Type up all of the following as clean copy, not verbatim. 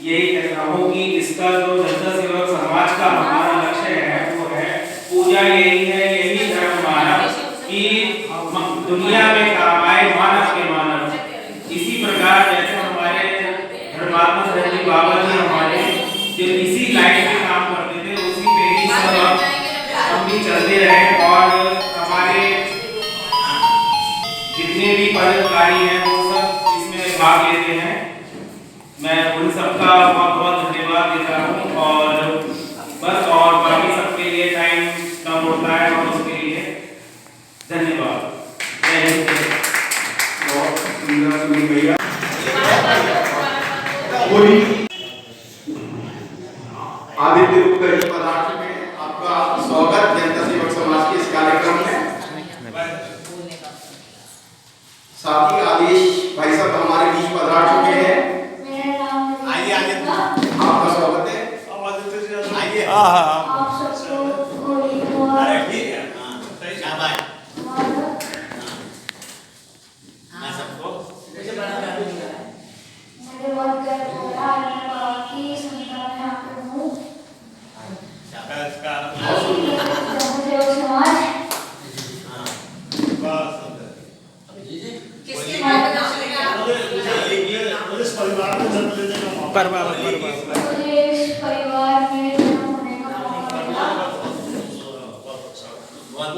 यही कहना हूँ कि इसका जो जनता सेवक समाज का हमारा लक्ष्य है वो है पूजा, यही है, यही धर्म मानव कि दुनिया में काम आए मानव के मानव। इसी प्रकार जैसे हमारे धर्मात्मा धर्मी बाबा जी हमारे जो इसी लाइन पे काम करते थे, उसी पे ही सब हम भी चलते रहे और हमारे जितने भी पदाधिकारी हैं वो सब इसमें भाग लेते हैं। मैं उन सबका बहुत बहुत धन्यवाद देता हूँ और बस, और बाकी सबके लिए टाइम कम होता है और उसके लिए धन्यवाद। बहुत सुंदर सुनी भैया। आदित्य गुप्ता जी पदार्थ में आपका स्वागत जनता सेवक समाज के इस कार्यक्रम में। साथ ही आदेश भाई साहब हमारे बीच पधार चुके हैं। आइए आइए, आपका स्वागत है। आइए। अरे ठीक है, शाबाश। मैं सबको मेरे बहुत गर्व हो रहा है मैं बाबा की संस्था में यहाँ पे हूँ। शाबाश का समाज मुझे इस परिवार में जन्म होने का मौका मिला। बहुत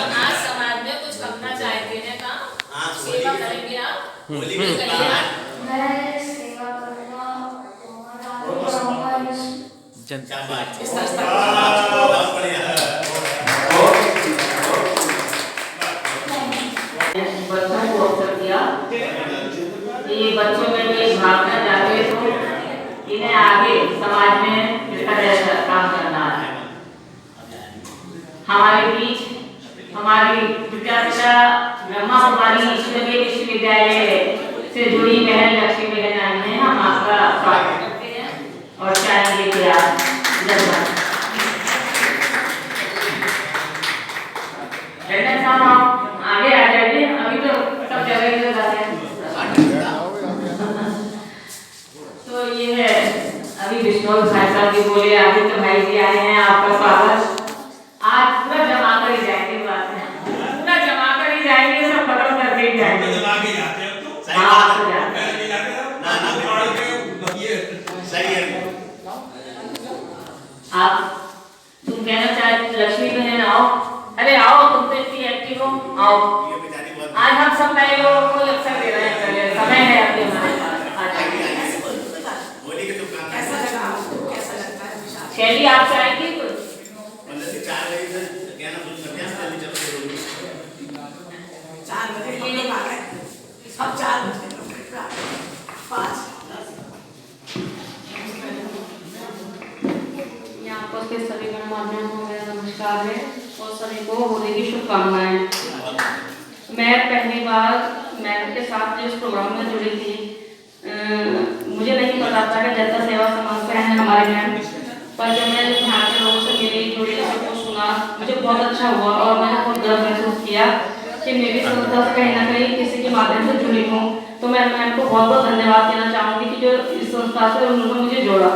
आज समाज में कुछ करना चाहते हैं का सेवा करेंगे आप? मैं सेवा करूँगा और इस संस्था बच्चों को अवसर दिया कि बच्चों में ये भावना जागृत हो, इन्हें आगे समाज में किस तरह काम करना है। हमारे बीच हमारी विद्यापिता ब्रह्मा कुमारी ईश्वरीय विश्वविद्यालय से जुड़ी बहन लक्ष्मी बहन आई हैं। हम आपका स्वागत करते हैं और चाहेंगे कि आप धन्यवाद। साहब आगे आ जाइए, अभी तो सब जगह ही जाते हैं। तो ये है अभी विष्णु भाई साहब जी बोले, आगे तो भाई जी आए हैं, आपका स्वागत। आज पूरा जमा कर ही जाएंगे, बात है पूरा जमा कर ही जाएंगे, सब खत्म करके ही जाएंगे। आप तुम कहना चाहते लक्ष्मी बहन आओ, अरे आओ, तुम तो इतनी एक्टिव हो, आओ। आज हम सब नए लोगों को अवसर दे रहे हैं, समय है अभी हमारे पास। शैली आप चाहेंगे कुछ? के सभी गणमान्यों को मेरा नमस्कार है और सभी को होली की शुभकामनाएं। मैं पहली बार मैम के साथ इस प्रोग्राम में जुड़ी थी। मुझे नहीं पता था कि जनता सेवा समाज से हैं हमारे मैम, पर जब मैं यहाँ के लोगों से मिली, जुड़ी, सबको सुना, मुझे बहुत अच्छा हुआ और मैंने बहुत गर्व महसूस किया कि मेरी संस्था से कहीं ना कहीं किसी के माध्यम से जुड़ी हूँ। तो मैं मैम को बहुत बहुत धन्यवाद देना चाहूँगी कि जो इस संस्था से उन्होंने मुझे जोड़ा,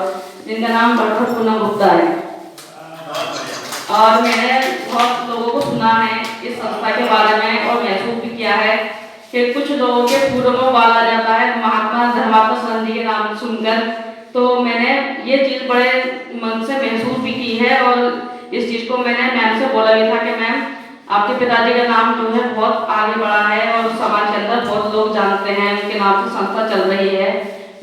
जिनका नाम डॉक्टर पूनम गुप्ता है। और मैंने बहुत लोगों को सुना है इस संस्था के बारे में और महसूस भी किया है कि कुछ लोगों के पूर्व में बाल आ जाता है महात्मा धर्मात्मा संधि के नाम सुनकर। तो मैंने ये चीज़ बड़े मन से महसूस भी की है और इस चीज़ को मैंने मैम से बोला भी था कि मैम आपके पिताजी का नाम जो है बहुत आगे बढ़ा है और समाज के अंदर बहुत लोग जानते हैं, उनके नाम से संस्था चल रही है।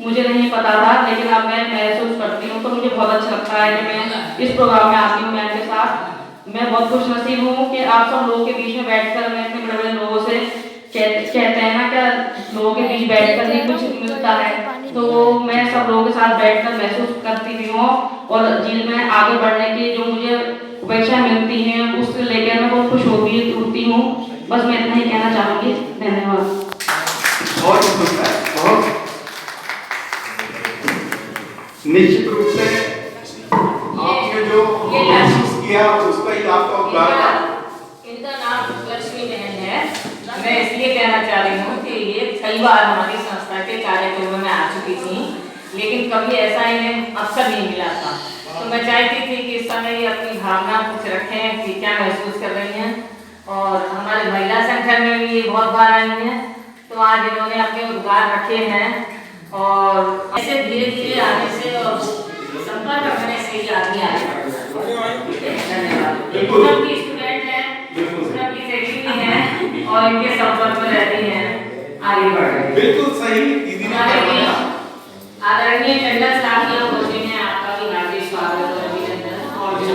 मुझे नहीं पता था, लेकिन अब मैं महसूस करती हूँ तो मुझे बहुत अच्छा लगता है कि मैं इस प्रोग्राम में आती हूँ मैम के साथ। मैं बहुत खुशनसीब हूँ कि आप सब लोगों के बीच में बैठकर मैं इतने बड़े बड़े लोगों से कहते हैं ना क्या लोगों के बीच बैठकर ही कुछ मिलता है, तो मैं सब लोगों के साथ बैठकर महसूस करती भी हूँ और जिनमें आगे बढ़ने की जो मुझे अपेक्षा मिलती है उससे लेकर मैं बहुत खुश होती हूँ। बस मैं इतना ही कहना चाहूँगी। धन्यवाद। बहुत सुंदर, बहुत निश्चित रूप से आपने जो महसूस किया उसका ही आपका उदाहरण। इनका नाम लक्ष्मी बहन है मैं इसलिए कहना चाह रही हूँ कि ये कई बार हमारी संस्था के कार्यक्रमों में आ चुकी थी, लेकिन कभी ऐसा इन्हें अवसर नहीं मिला था। तो मैं चाहती थी कि इस समय ये अपनी भावना कुछ रखें कि क्या महसूस कर रही हैं। और हमारे महिला संगठन में भी ये बहुत बार आई हैं, तो आज इन्होंने अपने उद्गार रखे हैं और ऐसे धीरे धीरे आने से और संपर्क रखने से ही आगे आए। धन्यवाद। स्टूडेंट हैं, सबकी सेक्रेटरी हैं और इनके संपर्क में रहती हैं, आगे बढ़ रही हैं। बिल्कुल सही दीदी ने बताया। आदरणीय टंडन साहब यहाँ पहुंचे हैं, आपका भी हार्दिक स्वागत और अभिनंदन। और जो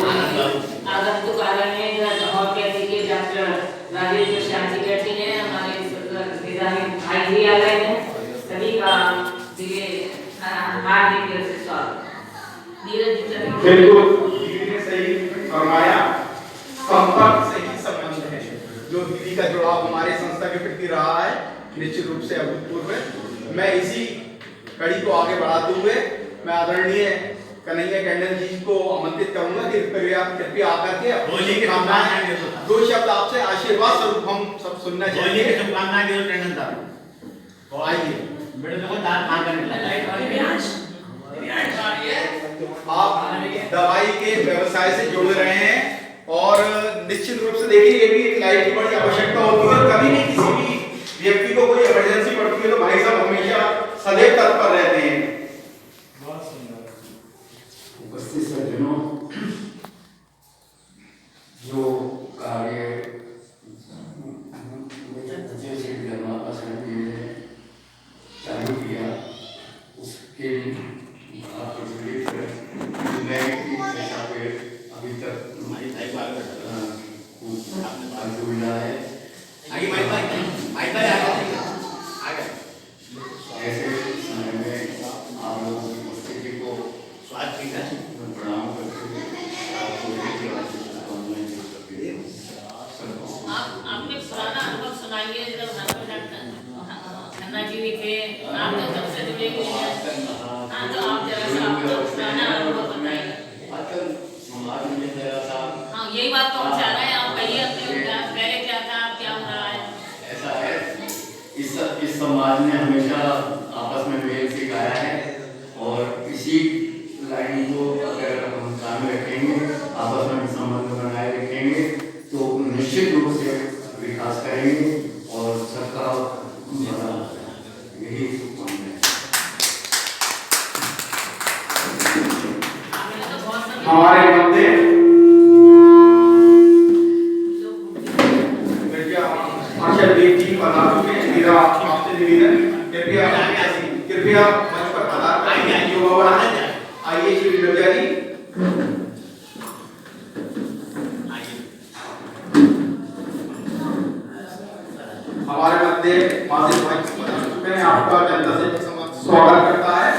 आगंतुक आदरणीय और कह दीजिए डॉक्टर राजेश प्रशांत जी बैठे हैं, हमारे निजामी भाई जी आ गए हैं, सभी का हार्दिक दिल से स्वागत। बिल्कुल दीदी ने सही फरमाया, संपर्क से ही संबंध है। जो दीदी का जुड़ाव हमारे संस्था के प्रति रहा है निश्चित रूप से अभूतपूर्व है। मैं इसी कड़ी को आगे बढ़ाते हुए मैं आदरणीय कन्हैया टंडन जी को आमंत्रित करूंगा कि कृपया आकर के अपनी शुभकामनाएं दो शब्द आपसे आशीर्वाद स्वरूप हम सब सुनना चाहिए। शुभकामनाएं दो टंडन साहब। आइए बेटे देखो दांत कहां करने आप दवाई के व्यवसाय से जुड़ रहे हैं और निश्चित रूप से देखिए ये भी एक लाइफ की बड़ी आवश्यकता होती है। कभी भी किसी भी व्यक्ति को कोई इमरजेंसी पड़ती है तो भाई साहब हमेशा सदैव तत्पर रहते हैं। उपस्थित सज्जनों, जो कार्य चालू किया उसके अभी तक ऐसे समय में आप लोगों की उपस्थिति को प्रणाम करते आपने पुराना अनुभव सुनाइए, जब खन्ना जी भी थे, आप तो तब से जुड़े हुए हैं। हाँ, तो आप जरा सा अपना पुराना अनुभव बताइए। आजकल समाज में जरा सा हाँ, यही बात तो हम चाह रहे हैं, आप कहिए अपने पहले क्या था, अब क्या हो रहा है। ऐसा है, इस समाज ने हमेशा आपस में मेल सिखाया है और इसी लाइन को अगर हम चालू रखेंगे, आपस में संबंध बनाए रखेंगे तो निश्चित रूप से विकास करेंगे और सबका यही शुभकामनाएं। हमारे मध्य देव जी पधार चुके हैं। मेरा आपसे निवेदन कृपया मंच पर पधार आइए श्री विद्या जी। हमारे मध्य मासिक भाई पधार चुके हैं, आपका जनता से स्वागत करता है।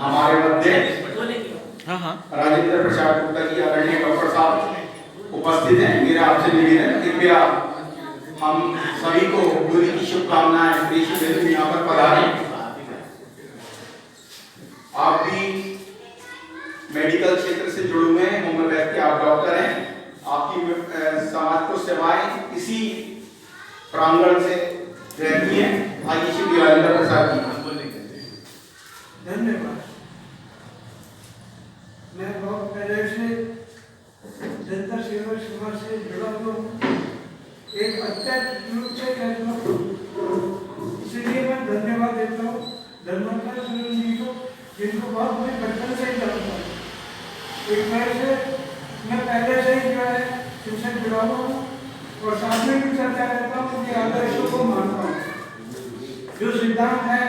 हमारे मध्य राजेंद्र प्रसाद गुप्ता जी आदरणीय डॉक्टर साहब उपस्थित हैं। मेरा आपसे निवेदन कृपया हम सभी को होली की शुभकामनाएं प्रेषित हेतु यहाँ पर पधारें। आप भी मेडिकल क्षेत्र से जुड़े हुए हैं, होम्योपैथी, आप डॉक्टर हैं, आपकी समाज को सेवाएं इसी प्रांगण से रहती हैं। आइए श्री राजेंद्र प्रसाद जी। धन्यवाद। मैं बहुत पहले से जनता सेवा समाज से जुड़ा हुआ हूँ, एक अत्यंत रूप से कहता हूँ, इसलिए मैं धन्यवाद देता हूँ धर्मपाल सुनील जी को, जिनको बहुत मैं बचपन से ही जानता हूँ। एक तरह से मैं पहले से ही जो है इनसे जुड़ा हुआ हूँ और साथ में भी चर्चा करता हूँ कि आदर्शों को मानता हूँ। जो सिद्धांत है,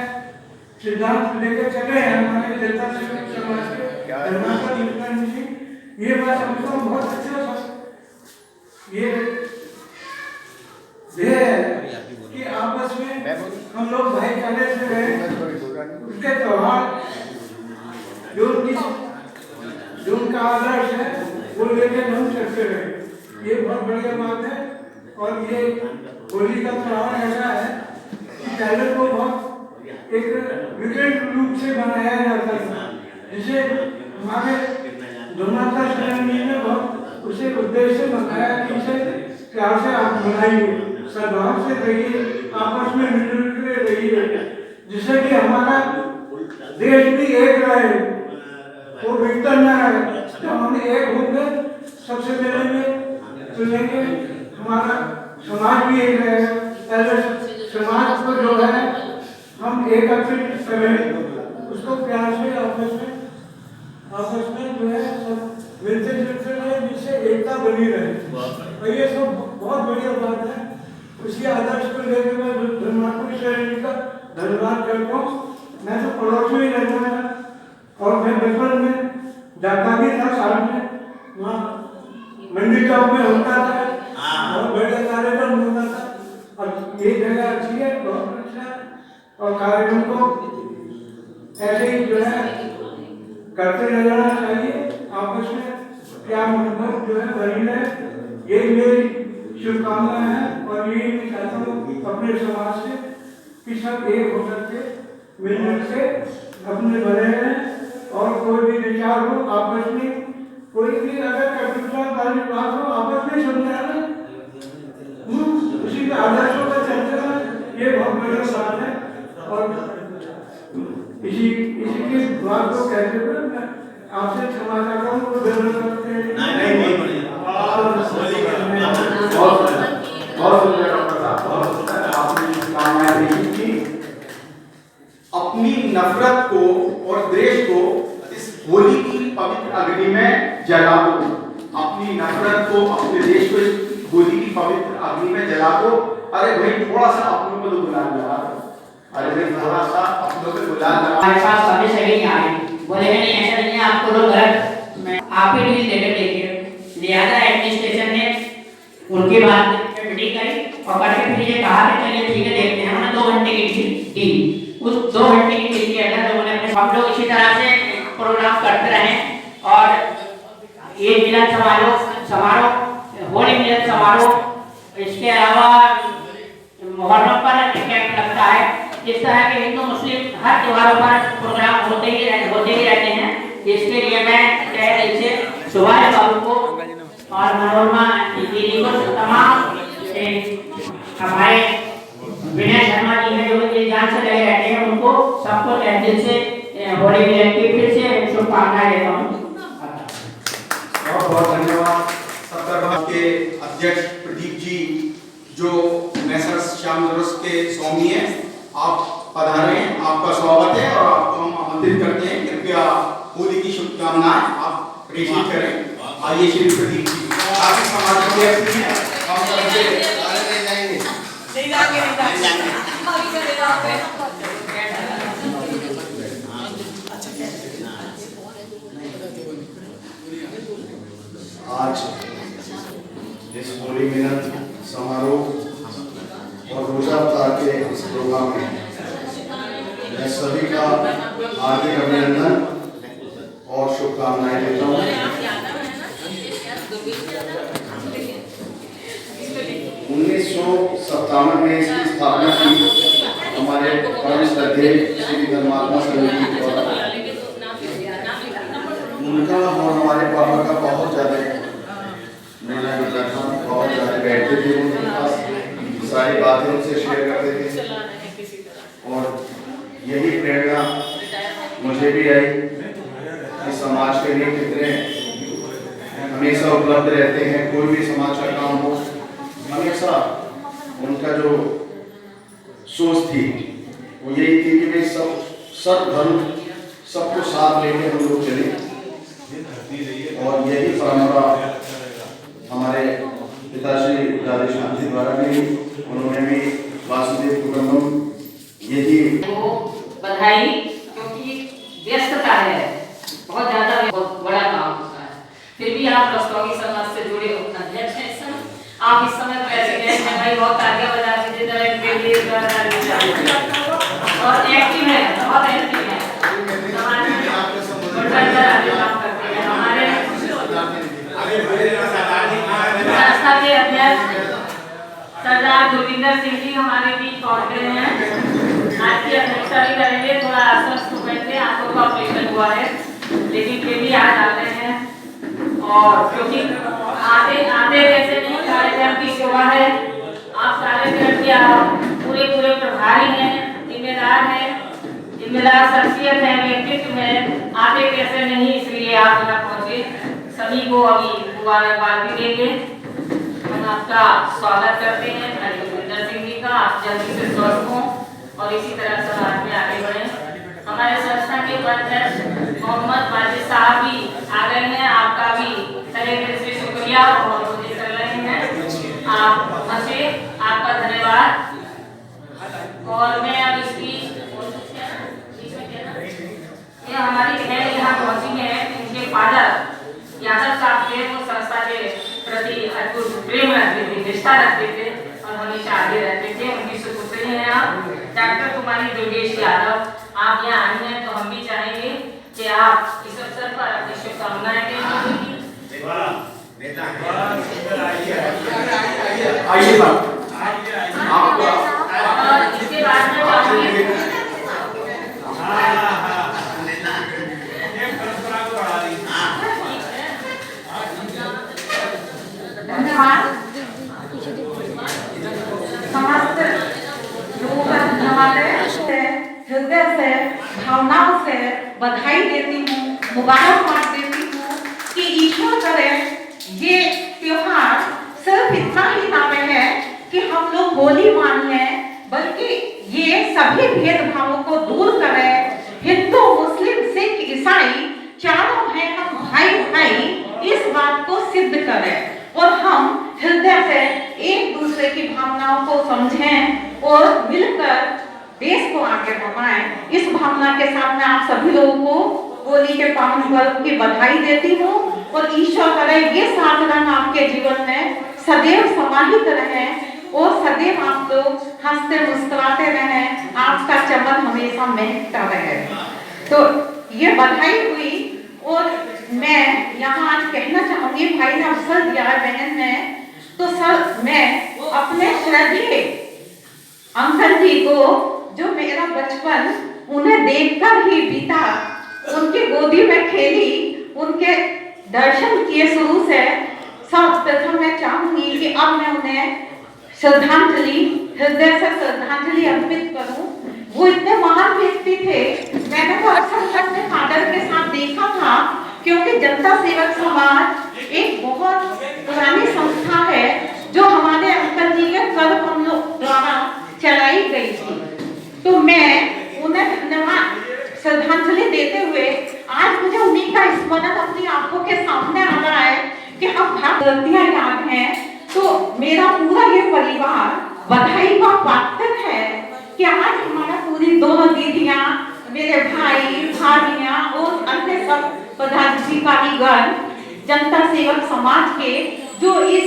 सिद्धांत लेकर चले हैं हमारे जनता सेवा समाज के धर्मपाल सुनील जी, ये मैं समझता हूँ बहुत अच्छा ये कि आपस में हम लोग भाईचारे से रहे, उसके त्योहार जो उनका आदर्श है वो लेकर हम चलते रहे, ये बहुत बढ़िया बात है। और ये होली का त्योहार ऐसा है कि पहले को बहुत एक विभिन्न रूप से मनाया जाता था, जिसे हमारे धर्मात्मा सेरेमनी में बहुत उसे उद्देश्य बताया कि इसे प्यार से आप मनाइए, सद्भाव से रहिए, आपस में मिलजुल के रहिए, जिससे कि हमारा देश भी एक रहे, वो विघटन न रहे। जब हम एक होंगे सबसे पहले में चुनेंगे, हमारा समाज भी एक रहेगा। पहले समाज को जो है हम एकत्रित करें, उसको प्यार से आपस में जो है सब मिलते जुलते रहे, जिससे एकता बनी रहे। और ये सब बहुत बढ़िया बात है। उसी आदर्श को लेकर मैं धर्मात्मा सेरेमनी का धन्यवाद करता हूँ। मैं तो पड़ोस में ही रहता था और मैं बचपन में जाता भी था, साल में वहाँ मंदिर चौक में होता था और बढ़िया कार्यक्रम होता था। और ये जगह अच्छी है, बहुत अच्छा है, और कार्यक्रम को ऐसे ही जो है करते रह जाना चाहिए। आपस में प्यार मोहब्बत जो है बनी रहे, यही मेरी शुभकामनाएं हैं। और यही मैं चाहता हूँ अपने समाज से कि सब एक होकर के मिलजुल के अपने बने रहें। और कोई भी विचार हो आपस में, कोई भी अगर कटुता वाली बात हो आपस में समझाना, उसी के आदर्शों पर चलते हैं, ये बहुत बड़ी बात है। और इसी की बात को कहते हुए मैं आपसे क्षमा चाहता हूँ। अपनी नफरत को और द्वेष को इस होली की पवित्र अग्नि में जला दो। अपनी नफरत को, अपने देश को इस होली की पवित्र अग्नि में जला दो। अरे भाई थोड़ा सा अपनों को तो गुलाल लगा दो। अरे भाई थोड़ा सा अपनों को गुलाल लगा। हमारे पास सभी सही आए, बोले नहीं ऐसा नहीं है, आपको लोग गलत, मैं आप ही डील लेटर देखिए। लिहाजा एडमिनिस्ट्रेशन ने उनकी बात मीटिंग करी और करके फिर ये कहा कि चलिए ठीक है देखते हैं। हमने 2 घंटे की दी। उस 2 घंटे की मीटिंग के अंदर लोगों ने अपने, हम लोग इसी तरह से प्रोग्राम करते रहे और ये मिलन समारोह, होली मिलन समारोह, इसके अलावा मुहर्रम पर कैंप लगता है। इस तरह के हिंदू मुस्लिम हर त्योहारों पर प्रोग्राम होते ही रहते हैं। इसके लिए मैं तहे दिल से सुभाष बाबू को और मनोरमा दीदी को, तमाम हमारे विनय शर्मा जी हैं जो ये जान से लगे रहते हैं, उनको सबको तहे दिल से होली मिलन की फिर से शुभकामनाएं देता हूँ। बहुत बहुत धन्यवाद। सत्तर के अध्यक्ष प्रदीप जी जो मैसर्स श्याम ज्वेलर्स के स्वामी हैं, आप पधारे हैं, आपका स्वागत है और आपको हम आमंत्रित करते हैं। कृपया होली की शुभकामनाएं आप प्रेषित करें। आइए श्री प्रदीप जी, आपके समाज के व्यक्ति हैं, हम सबसे आज इस होली मिलन समारोह और रोजा अवतार के इस प्रोग्राम में मैं सभी का हार्दिक अभिनंदन और शुभकामनाएं देता हूँ। 1957 में इसकी स्थापना की हमारे परम श्रद्धेय श्री धर्मात्मा सेरेमनी द्वारा। उनका और हमारे पापा का बहुत ज़्यादा मेला मिलता था, बहुत ज़्यादा बैठते थे उनके पास, सारी बातें उनसे शेयर करते थे। और यही प्रेरणा मुझे भी आई कि समाज के लिए कितने हमेशा उपलब्ध रहते हैं। कोई भी समाज का काम हो, हमेशा उनका जो सोच थी वो यही थी कि वे सब धर्म सबको साथ लेके हम लोग चले। और यही परंपरा हमारे पिताश्री राधेश्याम जी द्वारा भी, उन्होंने भी वासुदेव कुटुंबम यही बधाई, क्योंकि व्यस्तता है बहुत ज्यादा, बहुत बड़ा काम होता है। फिर भी आप रस्तोगी समाज से जुड़े अध्यक्ष हैं। आप इस समय प्रेसिडेंट हैं भाई, बहुत तालियां बजा दीजिए जरा इनके लिए। और एक्टिव है, बहुत एक्टिव है, समाज में काम करते हैं। हमारे संस्था के अध्यक्ष सरदार जोगिंदर सिंह जी हमारे बीच पहुंच गए हैं। आज की अध्यक्षता भी करेंगे। थोड़ा अस्वस्थ हो गए थे, आंखों का ऑपरेशन हुआ है, लेकिन फिर भी आज आ गए हैं। और क्योंकि आते आते कैसे नहीं कार्यक्रम की शोभा है, आप कार्यक्रम के पूरे पूरे प्रभारी हैं, जिम्मेदार शख्सियत है, व्यक्तित्व है, आते कैसे नहीं, इसलिए आप यहाँ पहुँचे। सभी को अभी मुबारकबाद भी देंगे। हम आपका स्वागत करते हैं भाई भूपेंद्र सिंह जी का। आप जल्दी से स्वस्थ हों और इसी तरह समाज में आगे बढ़ें। हमारे संस्था के अध्यक्ष मोहम्मद वाजिद साहब भी आ गए हैं, आपका भी तहे दिल से शुक्रिया और मुझे कर रहे हैं आप हंसे, आपका धन्यवाद। और मैं अब इसकी ये हमारी बहन यहाँ पहुंची है, इनके फादर यादव साहब थे, वो संस्था के प्रति अद्भुत प्रेम रखते थे, निष्ठा रखते थे और हमेशा आगे रहते थे। उनकी सुपुत्री हैं आप डॉक्टर कुमारी दुर्गेश यादव। आप यहाँ आई हैं तो हम भी चाहेंगे कि आप इस अवसर पर अपनी शुभकामनाएं दें। और इसके बाद में चाहूंगी धन्यवाद। समस्त लोगों का धन्यवाद है, हृदय से भावनाओं से बधाई देती हूँ, मुबारकबाद देती हूँ कि ईश्वर करे ये त्योहार सिर्फ इतना ही ना रहे कि हम लोग होली मान लें, बल्कि ये सभी भेदभावों को दूर करे। हिंदू मुस्लिम सिख ईसाई चारों हैं हम भाई भाई, इस बात को सिद्ध करें और हम हृदय से एक दूसरे की भावनाओं को समझें और मिलकर देश को आगे बढ़ाएं। इस भावना के साथ मैं आप सभी लोगों को होली के पावन पर्व की बधाई देती हूँ और ईश्वर करे ये सात रंग आपके जीवन में सदैव समाहित रहें और सदैव आप लोग हंसते मुस्कुराते रहें, आपका चमन हमेशा महकता रहे। तो ये बधाई हुई और मैं यहाँ आज कहना चाहूंगी, भाई ने अवसर दिया है बहन ने, तो सर मैं अपने श्रद्धेय अंकल जी को, जो मेरा बचपन उन्हें देखकर ही बीता, उनकी गोदी में खेली, उनके दर्शन किए शुरू से, सर्वप्रथम मैं चाहूंगी कि अब मैं उन्हें श्रद्धांजलि, हृदय से श्रद्धांजलि अर्पित करूं। वो इतने महान व्यक्ति थे, मैंने वो अक्सर अपने फादर के साथ देखा था, क्योंकि जनता सेवक समाज एक बहुत पुरानी संस्था है जो हमारे अंकल जी के कर्म हम लोग द्वारा चलाई गई थी। तो मैं उन्हें धन्यवाद श्रद्धांजलि देते हुए आज मुझे उन्हीं का स्मरण अपनी आंखों के सामने आ रहा है कि अब गलतियां याद हैं। तो मेरा पूरा ये परिवार बधाई का पात्र है कि आज हमारा पूरी दोनों दीदियां, मेरे भाई भाभियां और अन्य सब पदाधिकारीगण जनता सेवक समाज के जो इस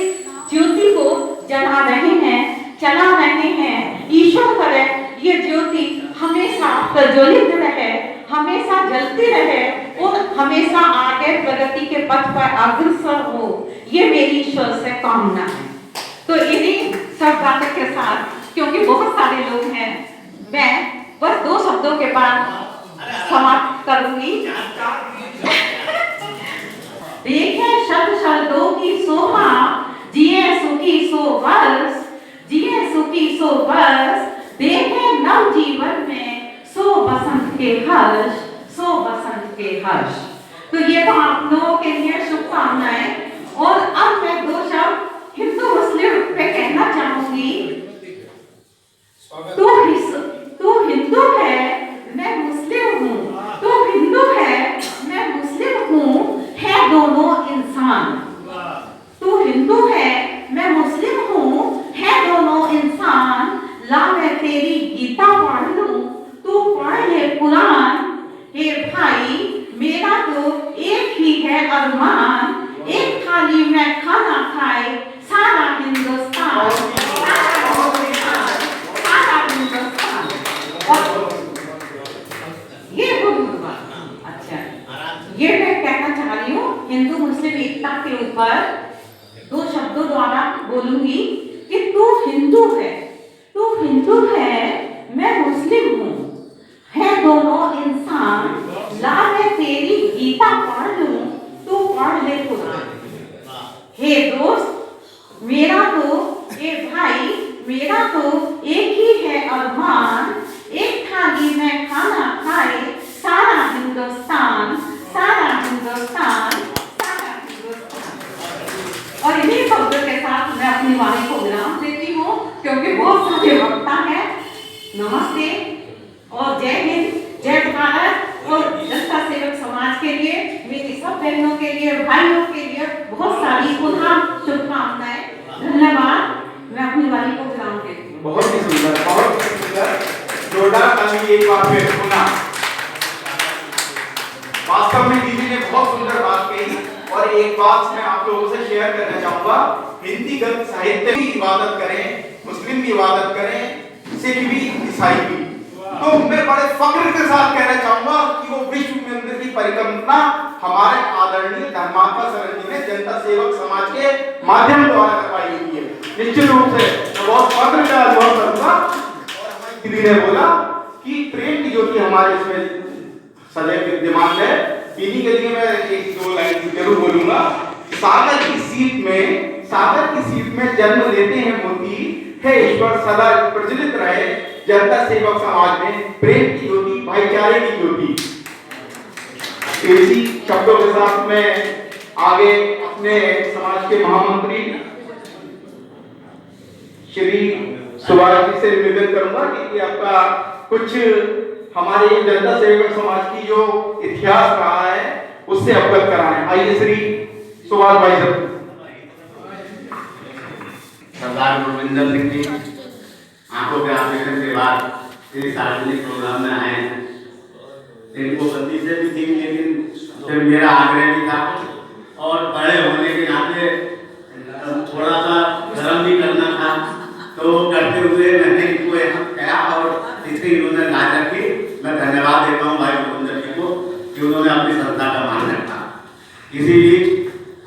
ज्योति को जला रहे हैं, चला रहे हैं, ईश्वर करे ये ज्योति हमेशा प्रज्वलित रहे, हमेशा जलती रहे और हमेशा आगे प्रगति के पथ पर अग्रसर हो, ये मेरी ईश्वर से कामना है। तो इन्हीं सब बातों के साथ, क्योंकि बहुत सारे लोग हैं, मैं बस 2 शब्दों के बाद समाप्त करूंगी। देखे शब्द शब्दों की शोभा, जिए सुखी सो वर्ष, जिए सुखी सो वर्ष, देखे नव जीवन में सो बसंत के हर्ष, सो बसंत के हर्ष। तो ये तो आप लोगों के लिए शुभकामनाएं। और अब मैं 2 शब्द हिंदू मुस्लिम पे कहना चाहूंगी। तू हिंदू है, मैं मुस्लिम हूँ, तू हिंदू है, मैं मुस्लिम हूँ, है दोनों इंसान। तू हिंदू है, मैं मुस्लिम हूँ, है दोनों इंसान। ला मैं तेरी गीता पढ़ लूं, तू पढ़ ले कुरान। हे भाई मेरा तो एक ही है अरमान, एक थाली में खाना खाए सारा हिंदुस्तान, सारा हिंदुस्तान। और ये अच्छा, ये मैं कहना चाह रही हूँ हिंदू मुस्लिम एकता के ऊपर 2 शब्दों द्वारा बोलूंगी कि तू हिंदू है, तू हिंदू है, मैं मुस्लिम हूँ, है दोनों इंसान। ला मैं तेरी गीता पढ़ लूं, तू पढ़ ले कुरान। बहनों के लिए, भाइयों के लिए बहुत सारी पुनः शुभकामनाएं। धन्यवाद। मैं अपनी वाली को विराम देती हूँ। बहुत ही सुंदर, बहुत ही सुंदर। जोरदार ताली एक बार फिर पुनः। वास्तव में दीदी ने बहुत सुंदर बात कही और एक बात मैं आप लोगों से शेयर करना चाहूंगा। हिंदी ग्रंथ साहित्य भी इबादत करें, मुस्लिम भी इबादत करें, सिख भी, ईसाई भी। तो मैं बड़े फख्र के साथ कहना चाहूंगा कि वो विश्व मंदिर की परिकल्पना हमारे आदरणीय धर्मात्मा शरण जी ने जनता सेवक समाज के माध्यम द्वारा करवाई हुई है। निश्चित रूप से मैं बहुत फख्र का अनुभव करूंगा। और हमारी दीदी ने बोला कि प्रेम की ज्योति हमारे इसमें सदैव विद्यमान है। इन्हीं के लिए मैं एक दो लाइन जरूर बोलूंगा। सागर की सीट में जन्म लेते हैं मोती, हे ईश्वर सदा प्रज्वलित रहे जनता सेवक समाज में प्रेम की ज्योति, भाईचारे की ज्योति। इसी शब्दों के साथ मैं आगे अपने समाज के महामंत्री श्री सुभाष जी से निवेदन करूंगा कि आपका कुछ हमारे जनता सेवक समाज की जो इतिहास रहा है उससे अवगत कराएं। आइए श्री सुभाष भाई साहब। सरदार गुरविंदर सिंह जी आंखों के ऑपरेशन के बाद इस सार्वजनिक प्रोग्राम में आए हैं। इनको गलती से भी थी, लेकिन फिर मेरा आग्रह भी था और बड़े होने के नाते थोड़ा सा धर्म भी करना था, तो करते हुए मैंने इनको यहाँ कहा और इससे इन्होंने लाज रखी। मैं धन्यवाद देता हूँ भाई गुरविंदर जी को कि उन्होंने अपनी संस्था का मान रखा। इसी बीच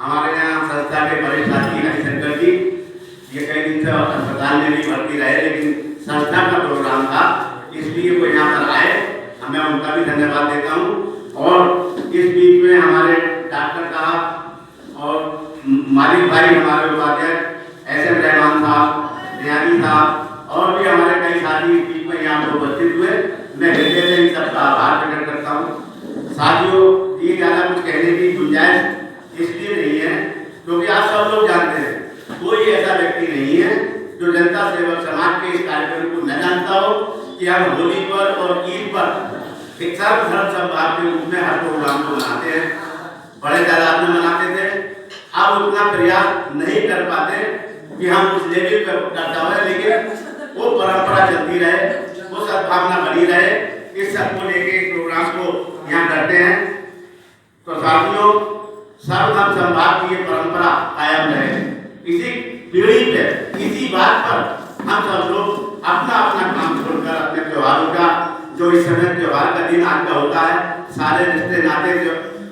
हमारे यहाँ संस्था के वरिष्ठ साथी हरिशंकर जी ये कई दिन से अस्पताल में भी भर्ती रहे, लेकिन संस्था का प्रोग्राम था इसलिए वो यहाँ पर आए। मैं उनका भी धन्यवाद देता हूँ। और इस बीच में हमारे डॉक्टर साहब और मालिक भाई, हमारे उपाध्यक्ष एस एम रहमान साहब, रियानी साहब और भी हमारे कई साथी इस बीच में यहाँ पर उपस्थित हुए। मैं हृदय से इन सबका आभार प्रकट करता हूँ। साथियों, ये ज़्यादा कुछ कहने की गुंजाइश इसलिए नहीं है क्योंकि आप सब लोग जानते हैं कोई ऐसा व्यक्ति नहीं है जो जनता सेवक समाज के इस कार्यक्रम को न जानता हो कि हम होली पर और ईद पर एक सर्वधर्म समभाव के रूप में हर प्रोग्राम को मनाते हैं। बड़े तादाद में मनाते थे, अब उतना प्रयास नहीं कर पाते कि हम उस लेवल पर करता हुआ, लेकिन वो परंपरा चलती रहे, वो सद्भावना बनी रहे। इस सब को लेके इस प्रोग्राम को यहाँ करते हैं। तो साथियों, सर्वधर्म समभाव की ये परंपरा कायम रहे। इसी पीढ़ी पे, इसी बात पर हम सब लोग अपना अपना काम छोड़कर अपने त्योहारों का, जो इस समय त्योहार का दिन आज का होता है, सारे रिश्ते नाते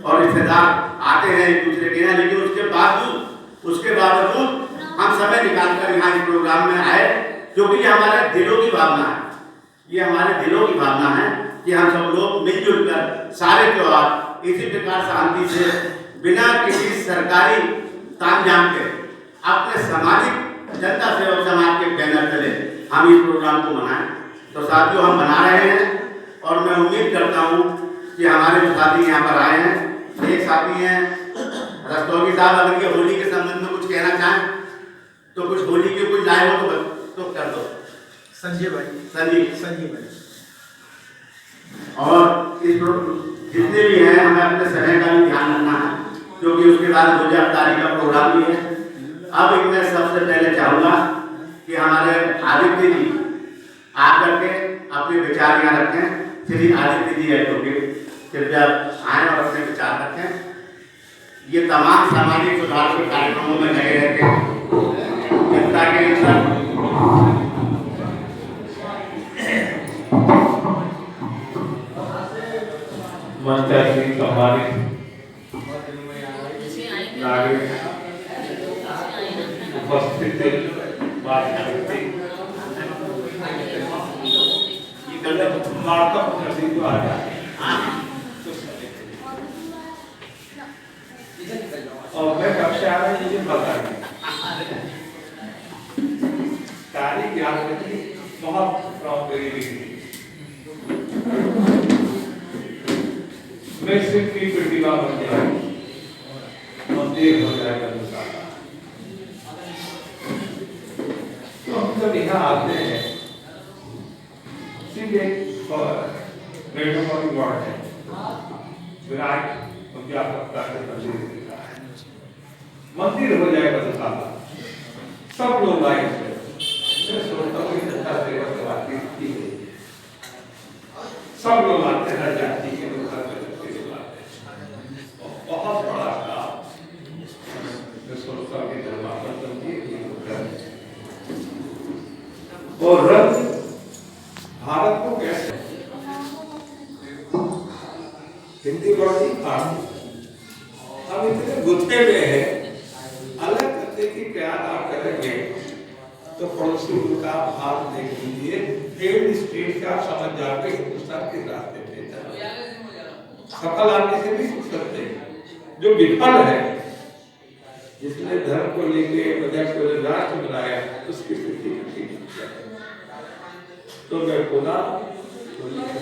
और रिश्तेदार आते हैं एक दूसरे के यहाँ, लेकिन उसके बावजूद हम समय निकालकर यहाँ इस प्रोग्राम में आए क्योंकि ये हमारे दिलों की भावना है। ये हमारे दिलों की भावना है कि हम सब लोग मिलजुल कर सारे त्योहार इसी प्रकार शांति से बिना किसी सरकारी तामझाम के अपने सामाजिक जनता सेवक समाज के बैनर तले हम इस प्रोग्राम को मनाएं। तो साथियों, हम मना रहे हैं और मैं उम्मीद करता हूं कि हमारे जो साथी यहाँ पर आए हैं, एक साथी हैं रस्तोगी साहब, अगर ये होली के संबंध में कुछ कहना चाहें तो कुछ होली के कुछ लाए हो तो कर दो। संजय भाई। और इस जितने भी हैं हमें अपने समय का भी ध्यान रखना है क्योंकि उसके बाद 2 तारीख का प्रोग्राम भी है। अब मैं सबसे पहले चाहूँगा कि हमारे आदित्य जी आकर के अपने विचार यहाँ रखें। श्री आदित्य जी एडवोकेट कृपया आए और अपने विचार रखें। ये तमाम सामाजिक सुधार के कार्यक्रमों में लगे रहते हैं जनता के अंदर। उपस्थित और मैं कक्षा में ये बता तारीख याद रखी, बहुत प्रॉब्लम मैं सिर्फ की प्रतिभा बन जाएगी और देर हो जाएगा दूसरा। तो हम जब यहाँ आते हैं सिर्फ एक मेट्रोपॉलिटन वार्ड है, विराट उनकी आवश्यकता के मंदिर हो जाए गौशाला, सब लोग आए। मैं सोचता हूँ कि जनता सेवा की बातचीत की गई है, सब लोग आते हैं, जाति के लोग आते हैं, बहुत बड़ा काम। मैं सोचता हूँ कि धर्मापन और रंग भारत को कैसे हिंदी बड़ी हम इतने गुत्थे में हैं, अलग करने की प्यार आप करेंगे तो पड़ोसी मुल्क का भाव देख लीजिए, फेल्ड स्टेट का समझ जाके हिंदुस्तान के रास्ते पे सफल आदमी से भी सीख सकते हैं। जो विफल है, जिसने धर्म को लेके मजहब को राष्ट्र बनाया, उसकी स्थिति तो मैं पुनः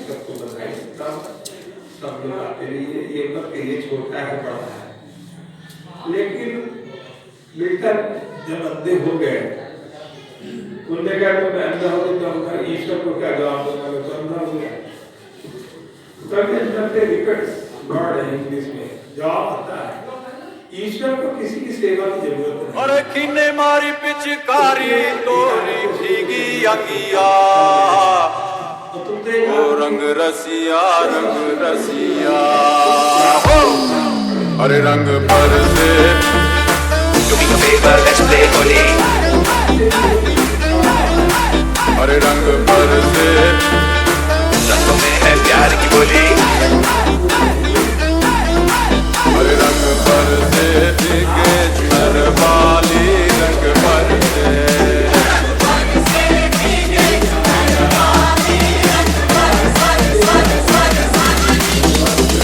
सबको बधाई देता हूँ। सब लोग आते रहिए, ये मत कि ये छोटा है बड़ा है, लेकिन बेटा जब अंधे हो गए, उन्होंने कहा तो मैं अंधा हो जाऊंगा, ईश्वर को क्या जवाब दूंगा, मैं तो अंधा हो गया। गॉड है इंग्लिश में जवाब आता है, ईश्वर को किसी की सेवा की जरूरत नहीं। और किन्ने मारी पिचकारी तोरी भीगी अंगिया, ओ रंग रसिया हो, अरे रंग पर से अरे रंग पर से रंगों में है प्यार की बोली, अरे रंग पर से भीगे झुनर वाली, रंग पर से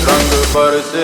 रंग पर से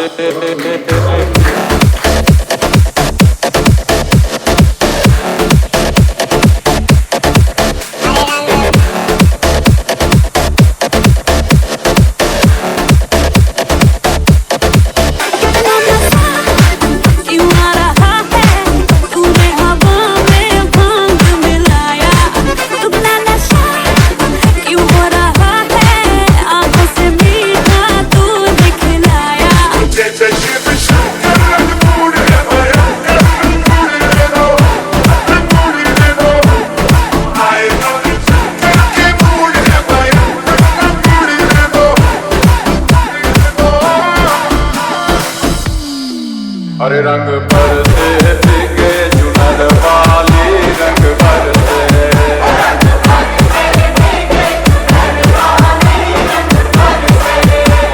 अरे रंग पर से भीगे झुनर वाली, रंग पर से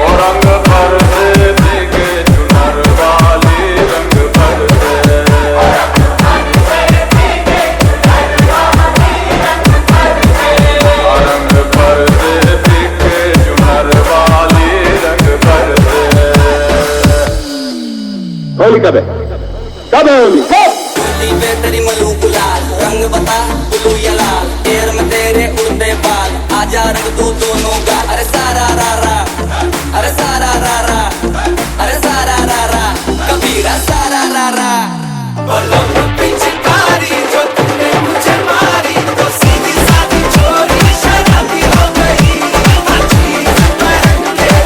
और रंग पर से भीगे झुनर वाली, रंग पर से और रंग पर से भीगे झुनर वाली, रंग पर से। होली कब है होली? होली पे तेरी मलूक लाल, रंग बता ब्लू या लाल, पैर में तेरे उड़ते बाल, आजा रंग तू दोनों का, अरे सारा रा रा, अरे सारा रा रा, अरे सारा रा रा, कबीरा सारा रा रा। बलम पिचकारी जो तूने मुझे मारी, तो सीधी सादी चोरी शराबी हो गई,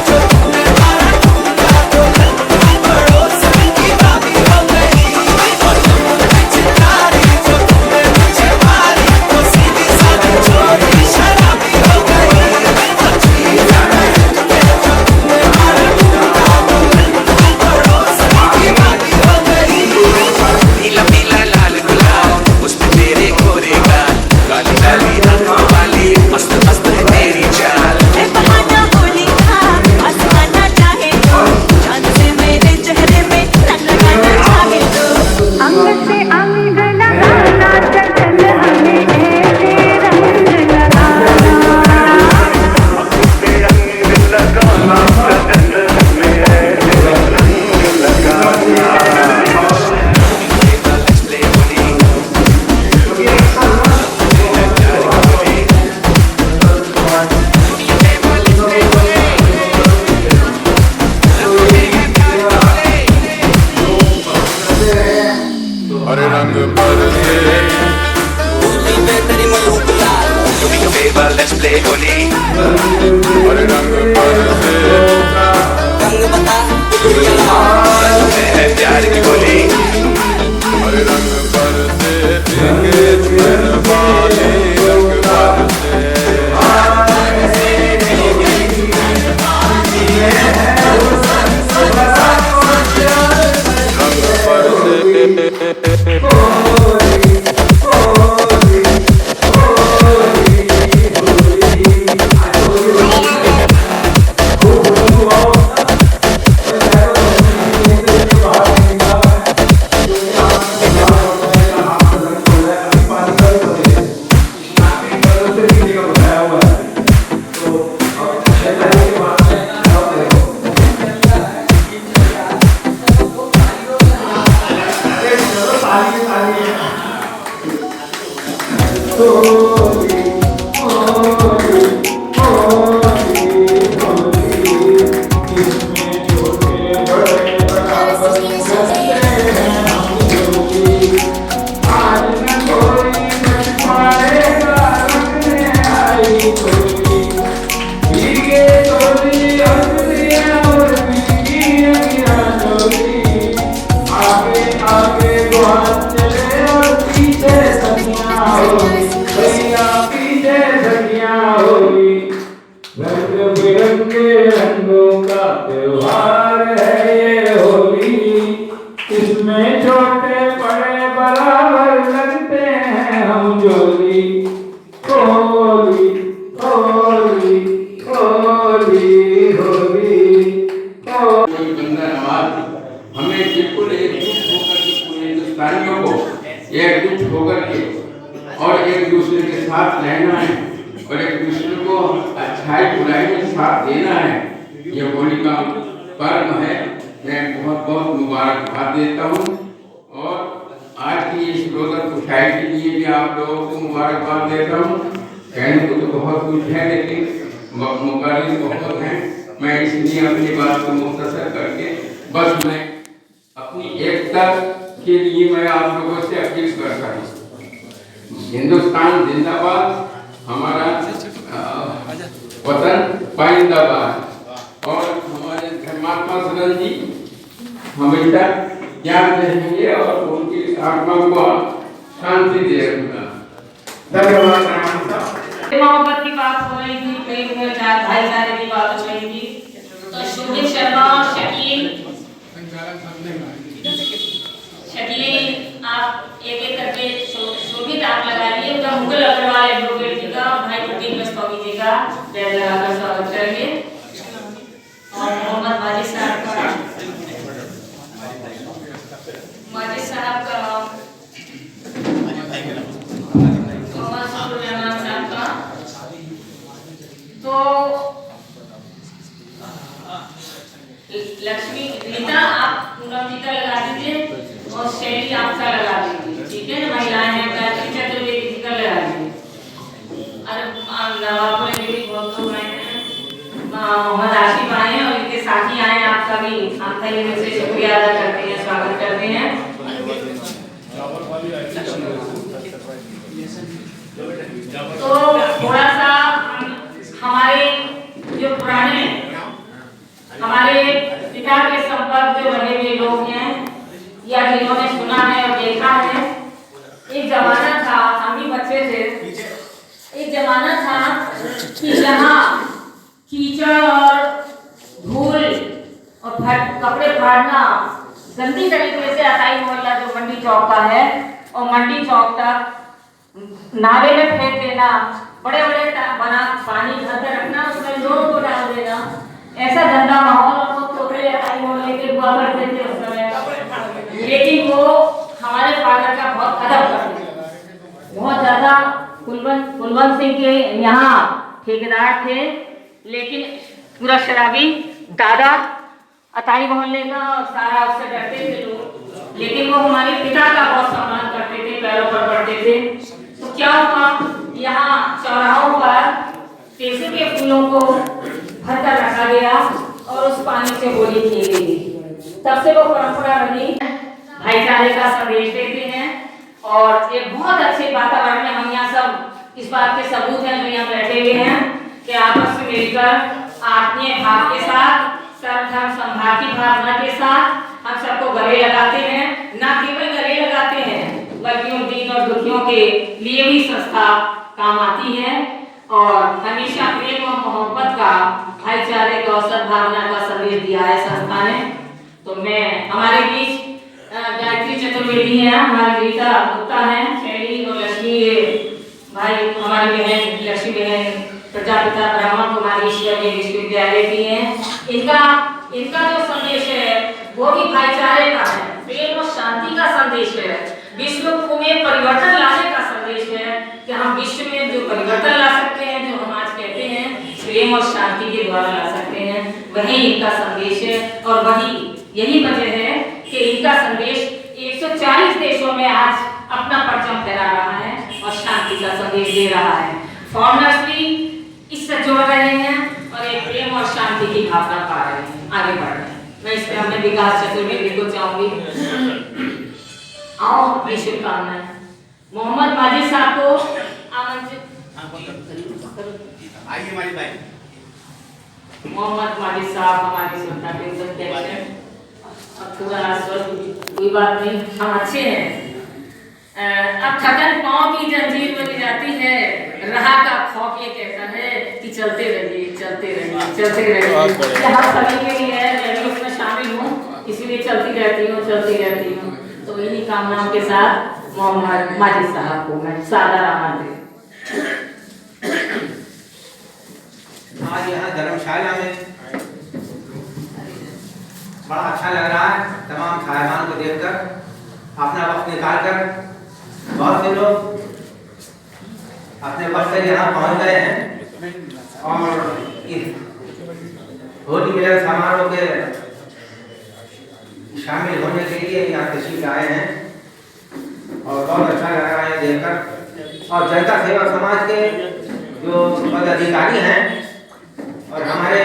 जो तूने मारा टूटा तो पड़ोसी की बाबी हो गई। पिचकारी जो तूने मुझे मारी, तो सीधी सादी चोरी शराबी हो गई, जो तूने मारा टूटा तो पड़ोसी की बाबी हो गई। नीला पीला लाल गुलाल, उसमें तेरे गोरे गाल, काली काली आंखों वाली, मस्त मस्त है तेरी चाल। बहाना होली का आसमाना चाहे तो, चांद से मेरे चेहरे में रंग लगाना चाहे तो, अंग से अंग लगाना, चंचल हमें ऐसे रंग लगाना, अंग से अंग लगाना, चंचल हमें ऐसे रंग लगाना। अरे रंग पर से होली पे तेरी मलूक लाल, do me a favor, let's play Holi. अरे रंग पर से रंग बता ब्लू या लाल, रंग में है प्यार की बोली, एकजुट होकर के और एक दूसरे के साथ रहना है और एक दूसरे को अच्छाई बुराई में साथ देना है। ये होली का पर्व है। मैं बहुत बहुत मुबारकबाद देता हूँ और आज की इस रोज़ा खुशाई के लिए भी आप लोगों को मुबारकबाद देता हूँ। कहने को तो बहुत कुछ है लेकिन मुकाबले बहुत हैं। मैं इसलिए अपनी बात को मुख्तसर करके बस मैं अपनी एकता के लिए मैं आप लोगों से अपील करता हूँ। हिंदुस्तान जिंदाबाद, हमारा वतन पाइंदाबाद और हमारे धर्मात्मा सदन जी हमेशा याद रहेंगे और उनकी आत्मा को शांति दे रखना। धन्यवाद। मोहब्बत की बात हो रही थी, कई चार भाईचारे की बात हो रही थी, तो शोभित शर्मा शकील आप एक एक करके शोभित आप लगाइए। उनका मुगल अग्रवाल एडवोकेट जी का भाई प्रतीक रस्तोगी जी का पैर लगाकर स्वागत करेंगे और मोहम्मद माजिद साहब का मोहम्मद साहब का तो लक्ष्मी नीता आप पूनम जी का लगा दीजिए और शैली आपका लगा दीजिए, ठीक है ना। महिलाएं हैं गायत्री चतुर्वेदी जी का लगा दीजिए। अरे नवाबपुर में भी बहुत लोग आए हैं, मोहम्मद आशिफ आए हैं और इनके साथी आए हैं। आप सभी हम तहे दिल से शुक्रिया अदा करते हैं, स्वागत करते हैं। तो थोड़ा सा हमारे जो पुराने हमारे पिता के संपर्क में रहे हुए लोग हैं या जिन्होंने सुना है और देखा है, एक जमाना था, हम भी बच्चे थे, एक जमाना था कि जहाँ कीचड़ और धूल और कपड़े फाड़ना गंदी तरीके से अताई मोहल्ला जो मंडी चौक का है और मंडी चौक तक नाले में फेंक देना, बड़े बड़े बना पानी घर पे रखना, उसमें लोगों को डाल देना, ऐसा गंदा माहौल और वो छोटे अताई मोहल्ले के हुआ करते थे उस समय। लेकिन वो हमारे फादर का बहुत अदब करते थे, बहुत ज्यादा। कुलवंत सिंह के यहाँ ठेकेदार थे, लेकिन पूरा शराबी दादा अताई मोहल्ले का सारा उससे डरते थे लोग, लेकिन वो हमारे पिता का बहुत सम्मान करते थे, पैरों पर पड़ते थे। तो क्या हुआ, यहाँ चौराहों पर केसर के फूलों को भरकर रखा गया और उस पानी से होली की गई। तब से वो परंपरा बनी, भाईचारे का संदेश देते हैं और एक बहुत अच्छे वातावरण में हम यहाँ सब इस बात के सबूत हैं जो यहाँ बैठे हुए हैं कि आपस में मिलकर आत्मीय भाव के साथ, सर्वधर्म संभाव की भावना के साथ हम सबको गले लगाते हैं। न केवल गले लगाते हैं बल्कि उन दीन और दुखियों के लिए भी संस्था काम आती है और हमेशा प्रेम और मोहब्बत का, भाईचारे का और सद्भावना का संदेश दिया है संस्था ने। तो मैं हमारे बीच गायत्री चतुर्वेदी है, हमारी रीता गुप्ता है, शैली और लक्ष्मी भाई हमारी बहन लक्ष्मी बहन प्रजापिता ब्रह्मा कुमारी ईश्वरीय विश्वविद्यालय की है। इनका जो संदेश है वो भी भाईचारे का है, प्रेम और शांति का संदेश है, विश्व में परिवर्तन लाने का संदेश है कि हम विश्व में जो परिवर्तन ला सकते हैं, जो हम आज कहते हैं प्रेम और शांति के द्वारा ला सकते हैं, वही इनका संदेश है। और वही यही वजह है कि इनका संदेश 140 देशों में आज अपना परचम फहरा रहा है और शांति का संदेश दे रहा है। फॉरेनर्स भी इससे जुड़ रहे हैं और एक प्रेम और शांति की भावना पा रहे हैं, आगे बढ़ रहे हैं। मैं इसमें अपने विकास चतुर्वेदी को चाहूंगी, आओ ये शुभकामनाएं। मोहम्मद माजिद साहब को आमंत्रित, आइए हमारी भाई मोहम्मद माजिद साहब हमारी संस्था के अध्यक्ष हैं। अब थोड़ा स्वस्थ कोई बात नहीं, हम अच्छे हैं। अब थकन पांव की जंजीर बनी जाती है, रहा का खौफ ये कहता है कि चलते रहिए चलते रहिए चलते रहिए। यहाँ सभी के लिए है, मैं भी उसमें शामिल हूँ, इसीलिए चलती रहती हूँ। तो इन्हीं कामनाओं के साथ मोहम्मद माजिद साहब को मैं सादर आमंत्रित। आज यहाँ धर्मशाला में बड़ा अच्छा लग रहा है, तमाम साहिबान को देखकर, अपना वक्त निकाल कर बहुत से लोग अपने वक्त से यहाँ पहुँच गए हैं और इस होली मिलन समारोह के शामिल होने के लिए यहाँ तशरीफ आए हैं और बहुत अच्छा लग रहा है देखकर। और जनता सेवा समाज के जो पदाधिकारी हैं और हमारे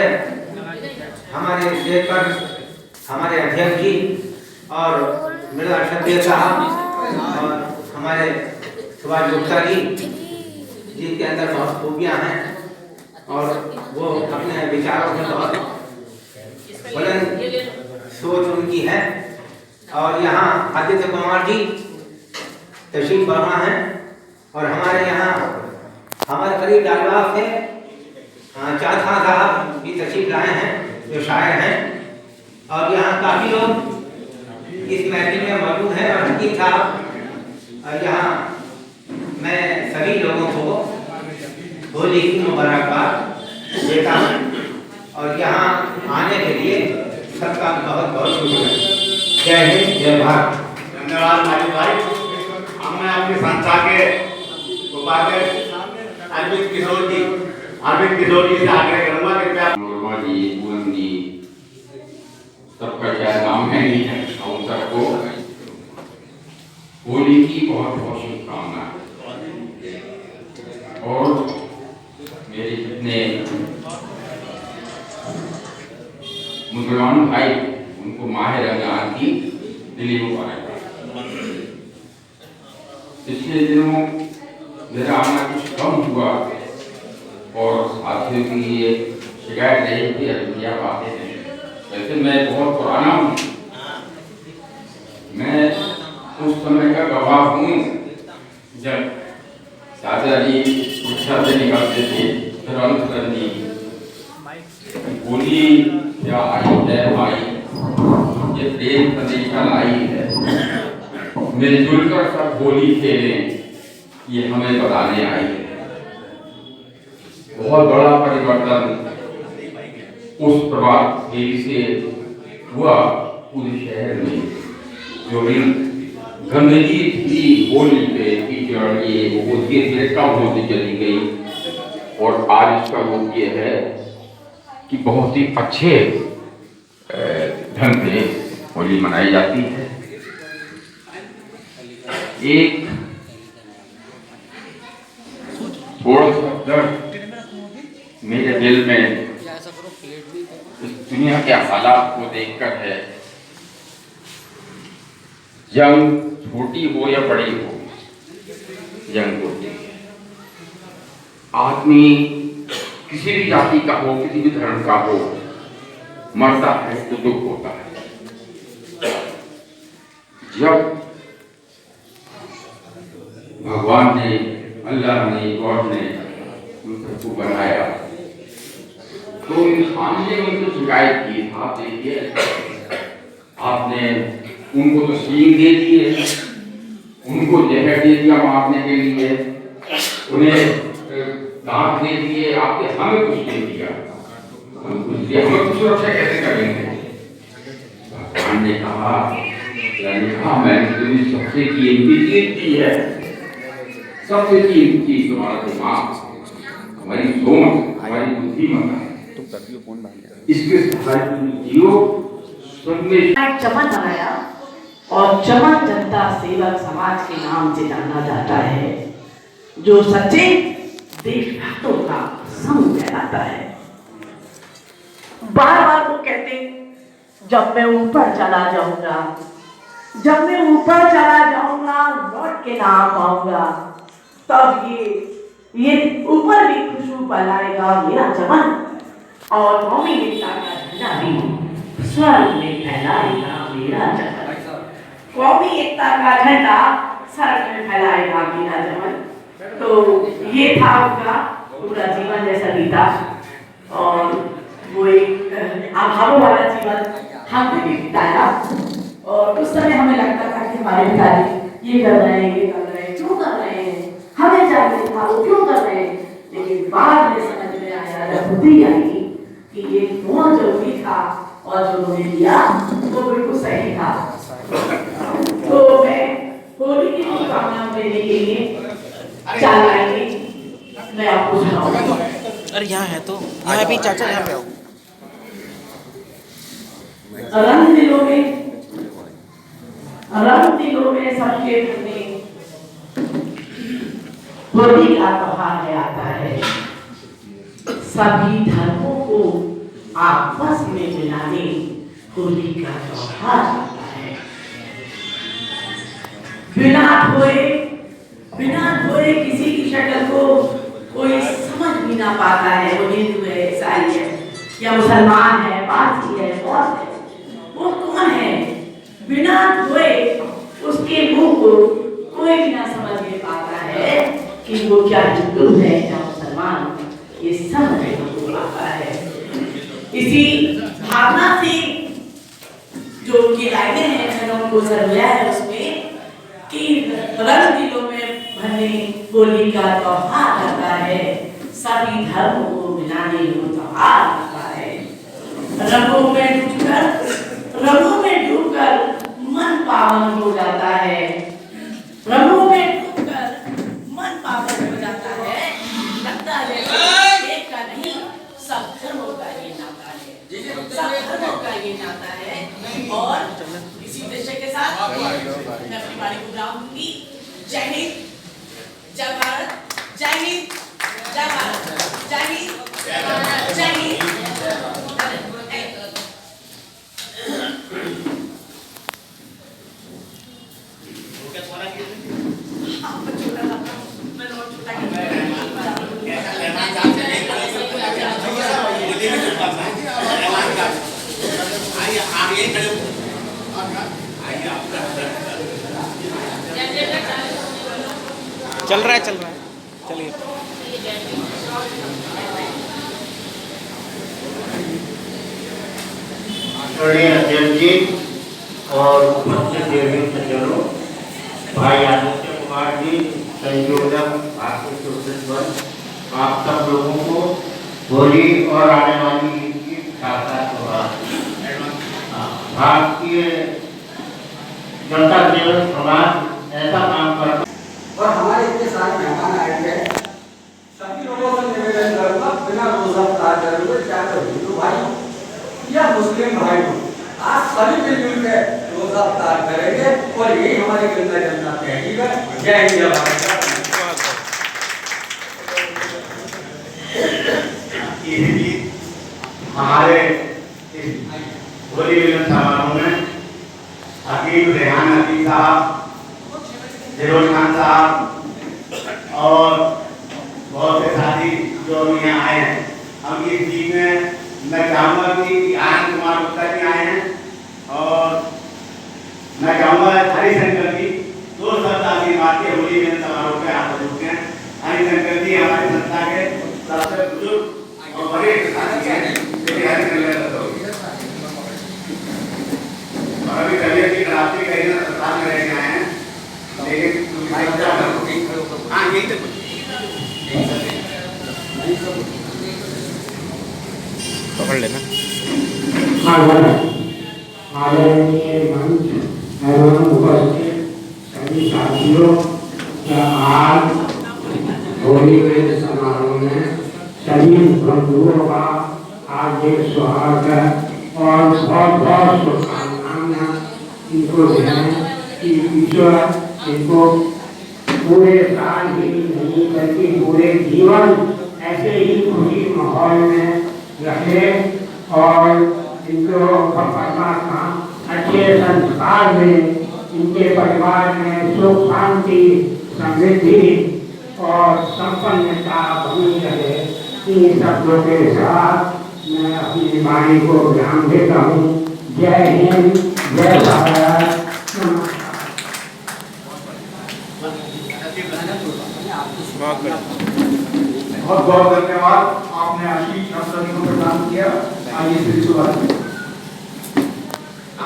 स्टेज पर हमारे अध्यक्ष जी और मृदा क्षत्रिय साहब और हमारे सुभाष गुप्ता जी, जिनके अंदर बहुत खूबियाँ हैं और वो अपने विचारों में बहुत बुलंद सोच उनकी है। और यहाँ आदित्य कुमार जी तशरीफ फरमा हैं और हमारे यहाँ हमारे करीब लालबाग से चाथा साहब भी तशरीफ लाए हैं, जो शायर हैं। और यहाँ काफ़ी लोग इस महफिल में मौजूद हैं और हकीम साहब, और यहाँ मैं सभी लोगों को होली की मुबारकबाद देता हूँ और यहाँ आने के लिए सबका बहुत बहुत शुक्रिया। जय हिंद, जय भारत। धन्यवाद मालिक भाई। हमने आपकी संस्था के उपाध्यक्ष अरविंद किशोर जी से आग्रह करूंगा कृपया। नोरमा जी, पूनम जी, सबका क्या नाम है नहीं है, उन सबको होली की बहुत बहुत शुभकामनाएं। और मेरे जितने मुसलमान भाई, उनको माह रमजान की दिली मुबारकबाद। पिछले दिनों मेरा आना कुछ कम हुआ और साथियों की ये शिकायत रही थी, अभी आप आते हैं। वैसे मैं बहुत पुराना हूँ, मैं उस समय का गवाह हूँ जब सादा जी शिक्षा से निकलते थे, जी होली क्या आई है भाई, ये प्रेम संदेशा लाई है, मिलजुल कर सब होली खेलें, ये हमें बताने आई है। बहुत बड़ा परिवर्तन उस प्रभात फेरी से हुआ पूरे शहर में। जो दिन गंदगी थी होली पे कीचड़ ये वो धीरे धीरे कम होती चली गई और आज इसका रूप ये है कि बहुत ही अच्छे ढंग से होली मनाई जाती है। एक थोड़ा सा दर्द मेरे दिल में इस दुनिया के हालात को देखकर है। जंग छोटी हो या बड़ी हो, जंग होती है। आदमी किसी भी जाति का हो, किसी भी धर्म का हो, मरता है तो दुख होता है। जब भगवान ने, अल्लाह ने, गॉड ने उन सबको बनाया तो इंसान ने उनसे शिकायत की, आप देखिए आपने उनको तो सींग दे दिए, उनको जहर दे दिया मारने के लिए, उन्हें दांत दे दिए, आपके हमें कुछ दे दिया, हम कुछ दिया, हमें कुछ सुरक्षा कैसे करेंगे? भगवान ने कहा, मैंने तुम्हें सबसे कीमती चीज दी है, सबसे कीमती चीज तुम्हारा दिमाग, हमारी सोच, हमारी बुद्धिमत्ता, इसके सहारे तुम जियो। चमन बनाया और चमन जनता सेवक समाज के नाम से जाना जाता है, जो सच्चे देशभक्तों का संग कहलाता है। बार बार वो कहते, जब मैं ऊपर चला जाऊंगा, जब मैं ऊपर चला जाऊंगा लौट के ना पाऊंगा, तब ये ऊपर भी खुशबू फैलाएगा मेरा चमन, और कौमी एकता का झंडा भी स्वर्ग में फैलाएगा मेरा चमन, कौमी एकता का झंडा स्वर्ग में फैलाएगा मेरा चमन। तो ये था उनका पूरा जीवन जैसा बीता, और वो एक अभावों वाला जीवन हमने भी बिताया। और उस समय हमें लगता था कि हमारे पिताजी ये कर रहे हैं, ये कर रहे हैं, क्यों कर रहे हैं, हमें चाहिए था वो क्यों कर रहे हैं। लेकिन बाद में समझ में आया, जब बुद्धि आई कि ये कौन जरूरी था और जो उन्होंने किया वो बिल्कुल सही था। तो मैं होली की शुभकामनाएं देने के लिए चाल आएंगी, मैं आपको सुनाऊंगा। अरे यहाँ है तो यहाँ भी चाचा, यहाँ पे आओ। रंग दिलों में सबके अपने होली का त्योहार में आता है, सभी धर्मों को आपस में मिलाने होली का त्योहार आता है। बिना धोए किसी की शक्ल को कोई समझ भी ना पाता है, वो हिंदू है, ईसाई है या मुसलमान है, पारसी है, बौद्ध है, वो कौन है। बिना धोए उसके मुंह को कोई भी ना समझ में पाता है कि वो क्या हिंदू है या मुसलमान, ये समझ में आता है। इसी भावना से जो उनकी लाइनें हैं, मैंने उनको सराहा है उसमें कि रंग दिलों में भरने होली का त्योहार आता है, सभी धर्मों को मिलाने वो त्योहार आता है। रंगों में डूबकर मन पावन हो जाता है, रंगों में डूबकर मन पावन हो जाता है। लगता है एक का नहीं, सब धर्मों का ये नाता है, सब धर्मों का ये नाता है। और इसी दृश्य के साथ मैं अपनी बारी को बुलाऊंगी। जय हिंद, जय भारत, जय हिंद, जय भारत, जय हिंद, जय हिंद। चल रहा है चलिए। आदरणीय अध्यक्ष जी और उपस्थित देवी सज्जनों, भाई आदित्य कुमार जी, संयोजक भारतीय सोशलिस्ट मंच, आप सब लोगों को होली और आने वाली ईद की शुभकामनाएं। भारतीय जनता सेवक समाज ऐसा काम करता और हमारे इतने सारे मेहमान आए हैं, सभी लोगों से निवेदन करूंगा, बिना रोजा अफ्तार करे हुए, चाहे तो हिंदू भाई या मुस्लिम भाई हो, आज सभी मिलजुल के रोजा अफ्तार करेंगे और यही हमारी गंगा जनता तहजीब है। जय हिंद, जय भारत। हमारे होली मिलन समारोह में हकीम रेहान हकीम साहब, फिरोज खान साहब और बहुत से साथी जो यहाँ आए हैं, हम इस बीच में मैं चाहूँगा कि आनंद कुमार गुप्ता जी आए हैं और मैं चाहूँगा हरिशंकर जी दो शब्द आशीर्वाद के होली मिलन समारोह पे आप रुकते हैं। हरिशंकर जी हमारी संस्था के सबसे बुजुर्ग और वरिष्ठ साथी हैं, हरिशंकर और अभी तबियत की खराबी एवं उपस्थित सभी साथियों, आज होली मिलन समारोह में सभी बंधुओं का हार्दिक स्वागत और बहुत बहुत शुभकामनाएं इनको दें कि ईश्वर इनको पूरे साल ही नहीं बल्कि पूरे जीवन ऐसे ही खुशी माहौल में रखे और इनको परमात्मा अच्छे संस्कार में इनके परिवार में सुख शांति समृद्धि और संपन्नता बनी रहे। इन शब्दों के साथ मैं अपनी वाणी को विराम देता हूँ। जय हिंद, जय भारत, बहुत बहुत धन्यवाद। आपने आशीष हम सभी को प्रदान किया। आइए फिर शुरुआत करें।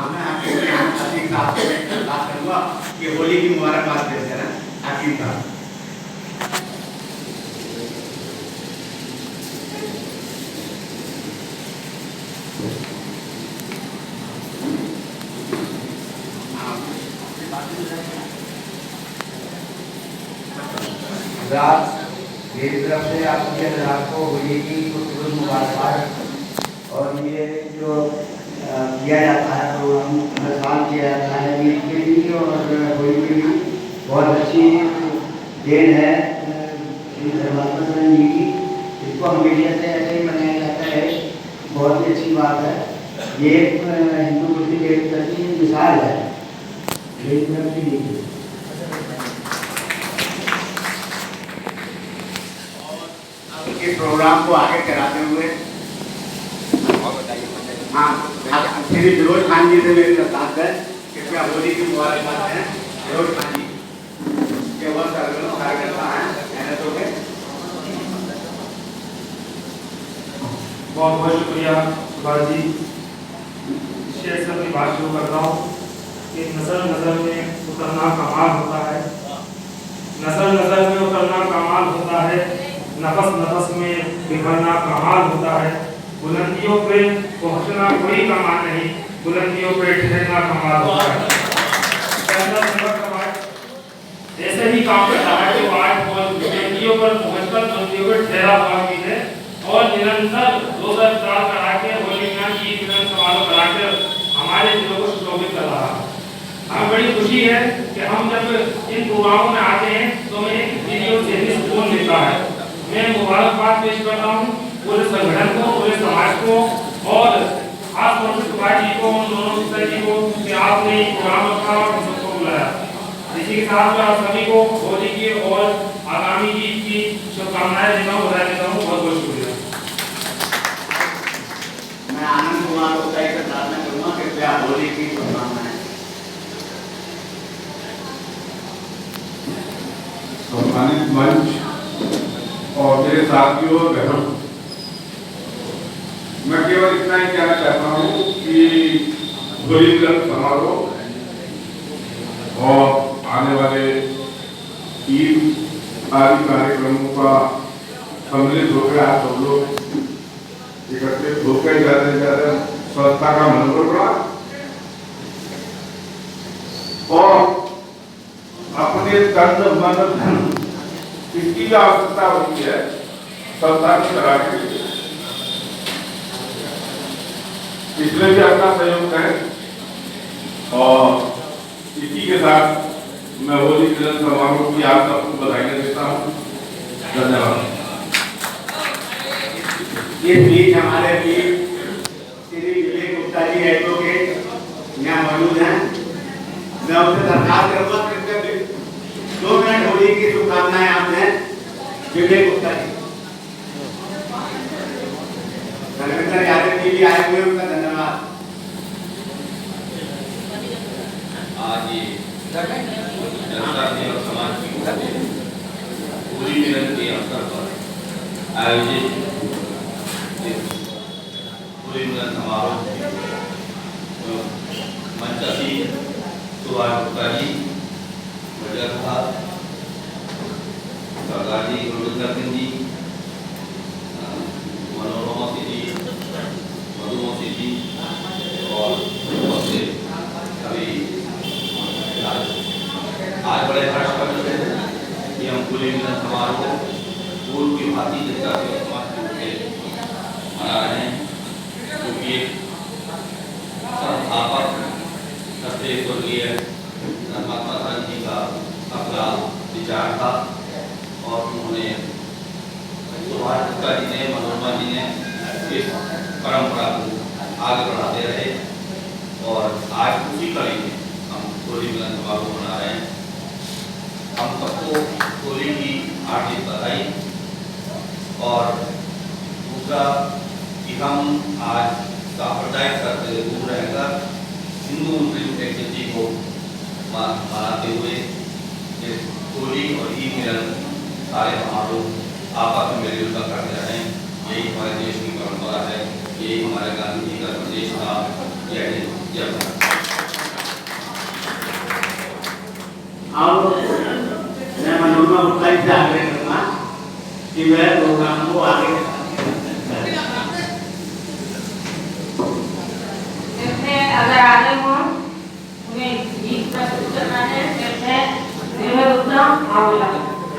मैं आपके यहाँ आशीष साहब से बात करूँगा कि होली की मुबारकबाद देते हैं ना आशीष साहब। मेरी तरफ से आप सभी हजरात को होली की खूबसूरत मुबारकबाद। और ये जो किया जाता है प्रोग्राम हर साल किया जाता है, ईद के भी और होली के भी बहुत अच्छी देन है श्री धर्मात्मा जी की। इसको हमेशा से ऐसे ही मनाया जाता है, बहुत ही अच्छी बात है। ये हिंदू मुस्लिम एकता की मिसाल है। इस प्रोग्राम को आगे कराते हुए हाँ श्री फिरोज खान जी से मेरी दरखास्त है, कृपया होली की मुबारकबाद है। फिरोज खान जी के वह सरगर्म कार्यकर्ता हैं मेहनतों के। बहुत बहुत शुक्रिया सुभाष जी। शेर से अपनी बात शुरू करता हूँ कि नजर नजर में उतरना कमाल होता है, नजर नजर में उतरना कमाल होता है, नफस नफस में बिखरना कमाल होता है। बुलंदियों पे पहुंचना कोई कमाल नहीं, बुलंदियों पे ठहरना कमाल होता है। ऐसे ही काम करता है कि आज बुलंदियों पर पहुंचकर बुलंदियों पर ठहरा हुआ भी है और निरंतर रोजा इफ्तार करा के होली मिलन ईद मिलन समारोह करा के हमारे दिलों को सुशोभित कर रहा है। हमें बड़ी खुशी है कि हम जब इन प्रोग्रामों में आते हैं तो हमें एक वीडियो से सुकून मिलता है। मैं मुबारकबाद पेश करता हूँ पूरे संगठन को, पूरे समाज को और खास तौर से सुभाष जी को, उन दोनों सिस्टर जी को कि आपने प्रोग्राम रखा और हम सबको बुलाया। इसी के साथ आप सभी को होली की और आगामी ईद की शुभकामनाएं देता हूँ, बधाई देता हूँ। बहुत बहुत शुक्रिया। मैं आनंद कुमार गुप्ता से प्रार्थना करूँगा कृपया होली की शुभकामनाएं। सम्मानित मंच और मेरे साथियों और बहनों, मैं केवल इतना ही कहना चाहता हूँ कि होली मिलन समारोह और आने वाले ईद आदि कार्यक्रमों का सम्मिलित होकर आप सब लोग इकट्ठे होकर ज़्यादा से ज़्यादा संस्था का मनोबल बढ़ा और अपने तन मन धन इसकी आवश्यकता होती है संस्था की तरह के लिए। इसमें भी अपना सहयोग करें और इसी के साथ मैं होली मिलन समारोह की आप सबको बधाई देता हूँ। धन्यवाद। इस बीच हमारे बीच श्री विवेक गुप्ता जी एडवोकेट यहाँ मौजूद हैं। मैं उनसे दरखास्त करूँगा कृपया 2 मिनट होली की शुभकामनाएं आप दें। विवेक गुप्ता जी, धर्मेंद्र यादव जी भी आए हुए, उनका धन्यवाद। आज ये जनता सेवा समाज की होली मिलन के अवसर पर आयोजित होली मिलन समारोह मंचासी सुभाष गुप्ता जी, सरदार जी, गुरविंदर सिंह जी, मनोरमा जी, मधुमती जी और सभी आज बड़े हर्ष का विषय है कि हम होली मिलन समारोह पूर्व की भारतीय जनता सेवा समाज के रूप में मना रहे हैं, क्योंकि एक संस्थापक सत्य स्वर्गीय महात्मा गांधी जी का अपना विचार था और उन्होंने सुभाष गुप्ता जी ने, मनोरमा जी ने इस परंपरा को आगे बढ़ाते रहे और आज उसी कड़ी में हम होली मिलन समारोह मना रहे हैं। हम सबको होली की हार्दिक बधाई और दूसरा कि हम आज सांप्रदायिक स्तर से दूर रहकर हिंदू मुस्लिम एकजुटता को मनाते हुए इस होली और ईद मिलन सारे समारोह आपस में मिलजुल कर करते रहें, यही हमारे देश की परंपरा है, यही हमारे गांधी जी का संदेश था। जय हिंद, जय भारत। अब मैं मनोरमा गुप्ता जी से आग्रह करूँगा कि वह प्रोग्राम को आगे अगर आगे हो उन्हें गीत प्रस्तुत करना है,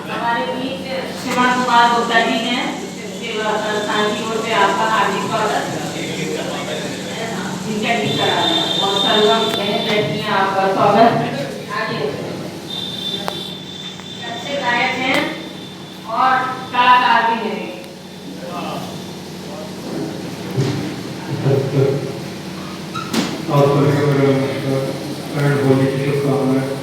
हमारे बीच श्रीमान कुमार गुप्ता जी हैं, संस्थान की ओर से आपका हार्दिक स्वागत। जिनका गीत करा है और सर्वम हैं आपका स्वागत। आगे अच्छे गायक हैं और कलाकार भी हैं। और करण होली की शुभकामनाएं।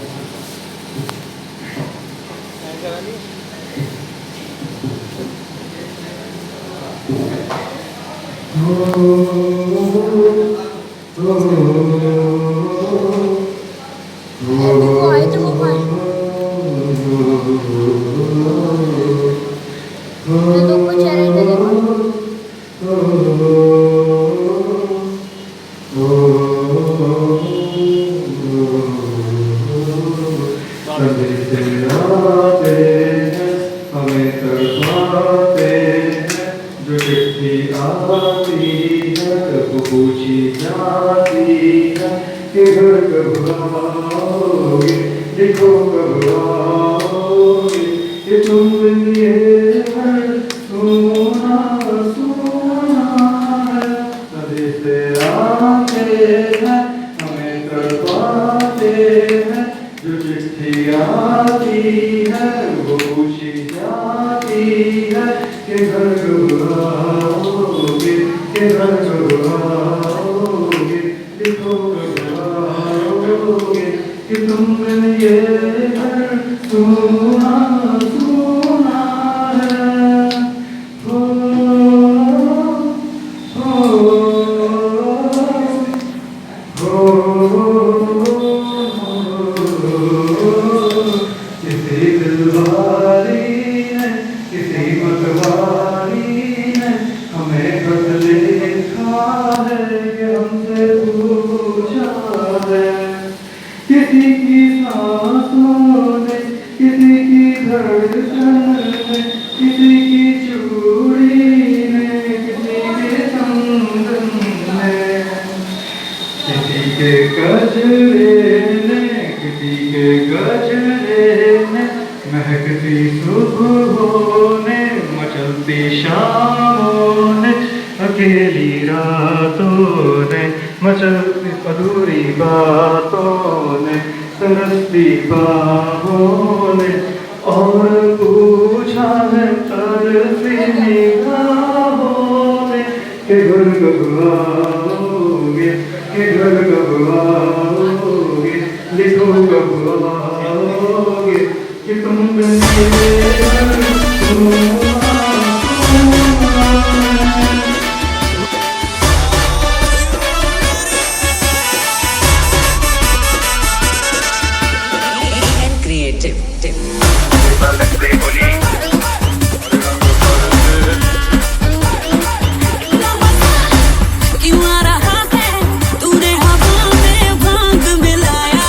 तूने हवा में भांग मिलाया,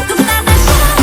तुम ना नशा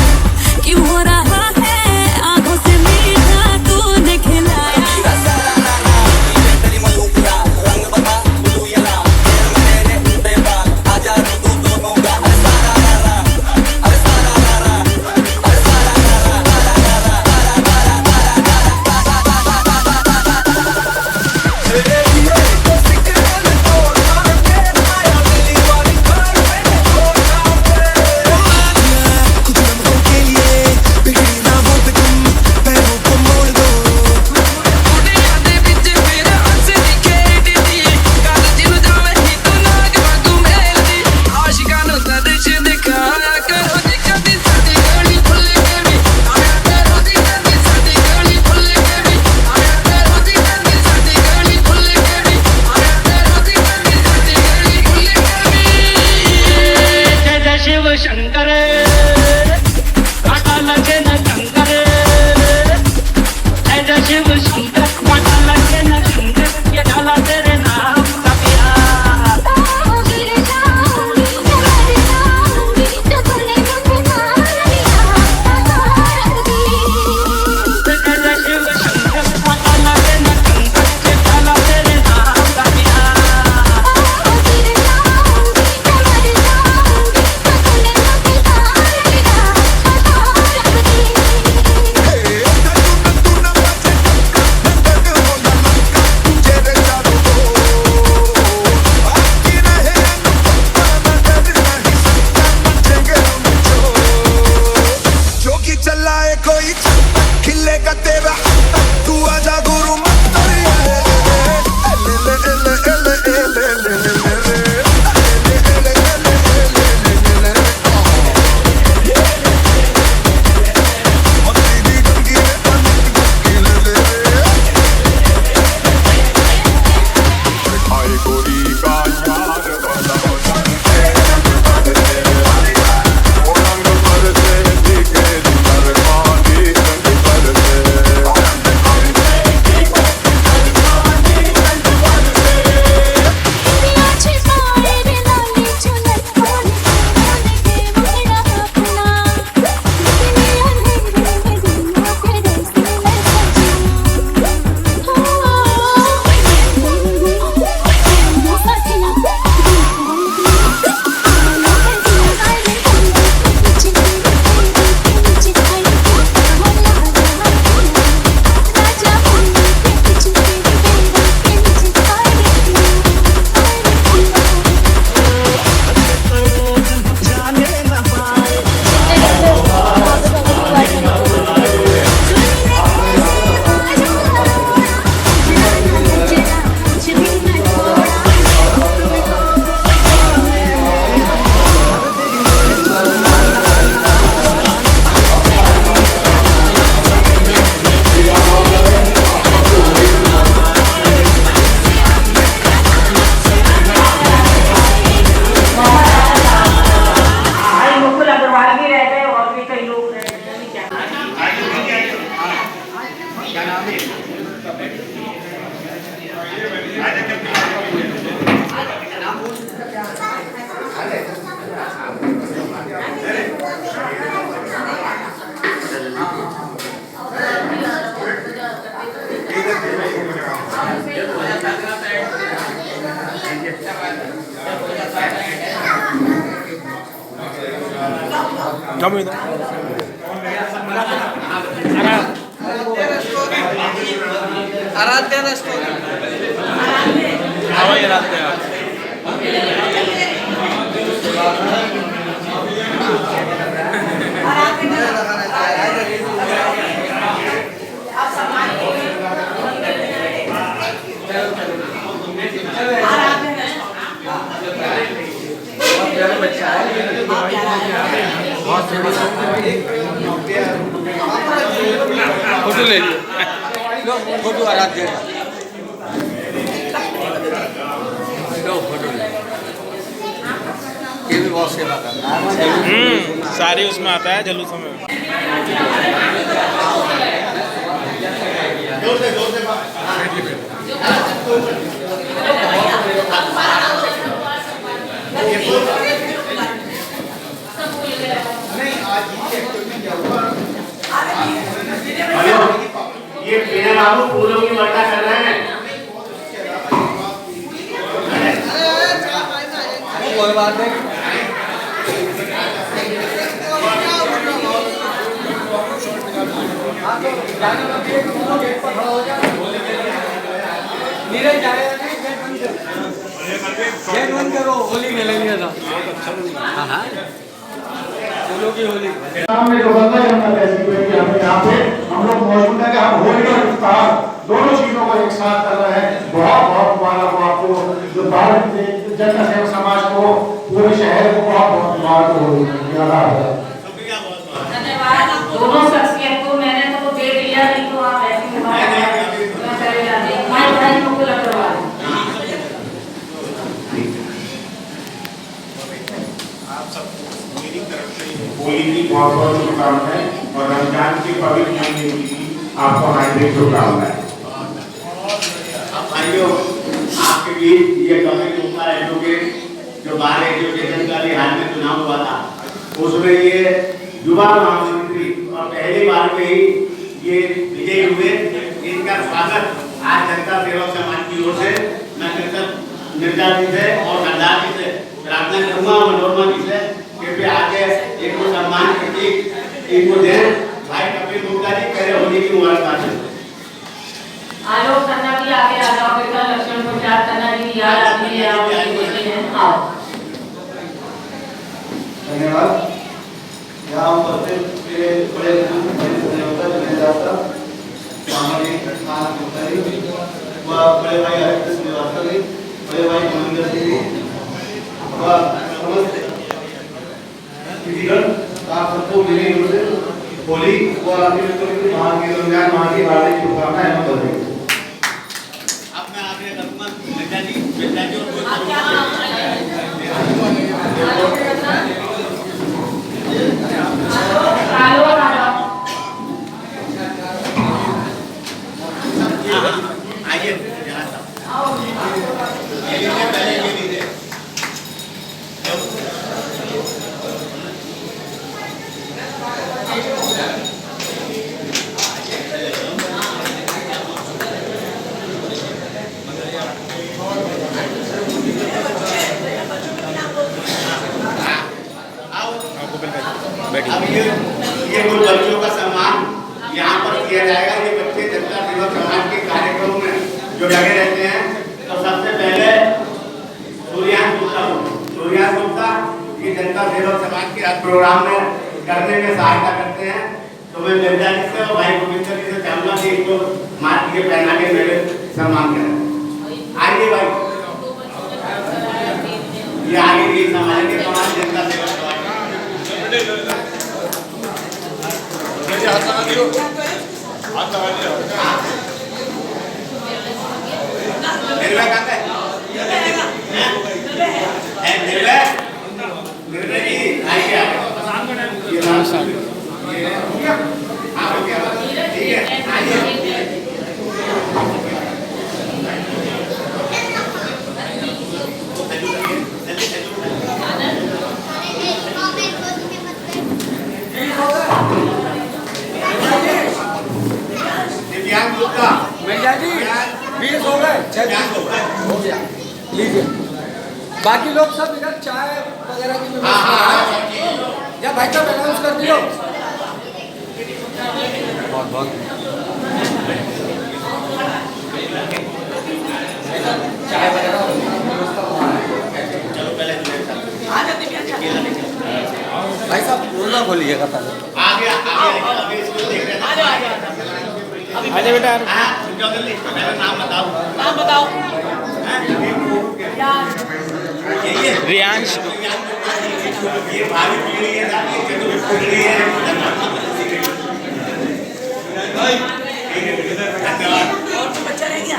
कोई खिलेगा तेरा तू आजा गुरु फोटो ले लियो, फोटो आराध्य फोटो ले, ये भी बहुत सेवा करना है। सारे उसमें आता है जलूस में। ये बिना बाबू फूलों की वर्षा कर रहे हैं। कोई बात नहीं। नीरज जाएगा नहीं, गेट बंद करो, होली खेलेंगे ना। हाँ फूलों की होली। में जो बंदा करना कैसी हुई कि हमें यहाँ पे हम लोग मौजूद है कि हम होली और इफ्तार दोनों चीजों को एक साथ कर रहे हैं। बहुत बहुत मुबारक हो आपको, जो भारत जनता सेवक समाज को, पूरे शहर को बहुत बहुत मुबारक हो। धन्यवाद। दोनों शख्सियत को मैंने तो दे दिया, नहीं तो आप ऐसे होली की बहुत बहुत शुभकामनाएं और रमजान के पवित्र महीने की आपको हार्दिक शुभकामनाएं। भाइयों, आपके बीच ये कमेटी ऊपर एडवोकेट जो बार एजुकेशन का भी हाल में चुनाव हुआ था, उसमें ये युवा महामंत्री और पहली बार में ही ये विजयी हुए। इनका स्वागत आज जनता सेवक समाज की ओर से मैं निर्जा जी से और सरदार जी से प्रार्थना करूंगा और मनोरमा जी से कृपया आगे इनको सम्मान प्रतीक इनको दें। भाई कपिल गुप्ता जी पहले होली की मुबारकबाद दें। आलोक खन्ना भी आगे आ जाओ बेटा, लक्ष्मण प्रसाद खन्ना जी याद आदमी है, आप बोलते हैं आओ। धन्यवाद। यहाँ उपस्थित बड़े बड़े भाई हरिकृष्ण श्रीवास्तव जी, बड़े भाई महेंद्र सिंह जी और समस्त दीदीगण, आप सबको मेरी ओर से होली और अपने मित्रों की मां की रमजान माह की हार्दिक शुभकामनाएं एवं बधाई। अब मैं आगे करूंगा बेटा जी और आइए पहले ये लीजिए। अब ये कुछ बच्चों का सम्मान यहाँ पर किया जाएगा। ये बच्चे जनता सेवक समाज के कार्यक्रमों में जो लगे रहते हैं। तो सबसे पहले सूर्यांश गुप्ता ये जनता सेवक समाज के हर प्रोग्राम में करने में सहायता करते हैं। तो मैं जनता जी से और भाई गोविंद जी से चाहूंगा कि इनको मार के पहना के मेरे सम्मान करें। आइए भाई, ये आगे भी समाज के समाज जनता सेवक समाज हाथ लगा दियो, हाथ लगा दियो। निर्भय कहाँ है? निर्भय जी आइए आप। ये राम साहब, ये आप हो गया, ठीक है आइए। दिव्यांग गुप्ता भैया जी 20 हो गए, 6 हो गया, लीजिए। बाकी लोग सब इधर चाय वगैरह की व्यवस्था है। या भाई साहब अनाउंस कर दियो। बहुत बहुत चाय वगैरह चलो पहले भाई साहब बोलना बोलिएगा पहले। आगे आगे इसको देख रहे हैं। आजा बेटा। नाम बताओ। रियांश। ये भावी पीढ़ी है ना, ये चतुर्थ पीढ़ी है। धन्यवाद। और तो बच्चा रह गया।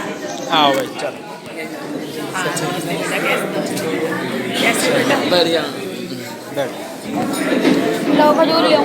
आओ भाई चलो। बढ़िया। लो खजूर लो।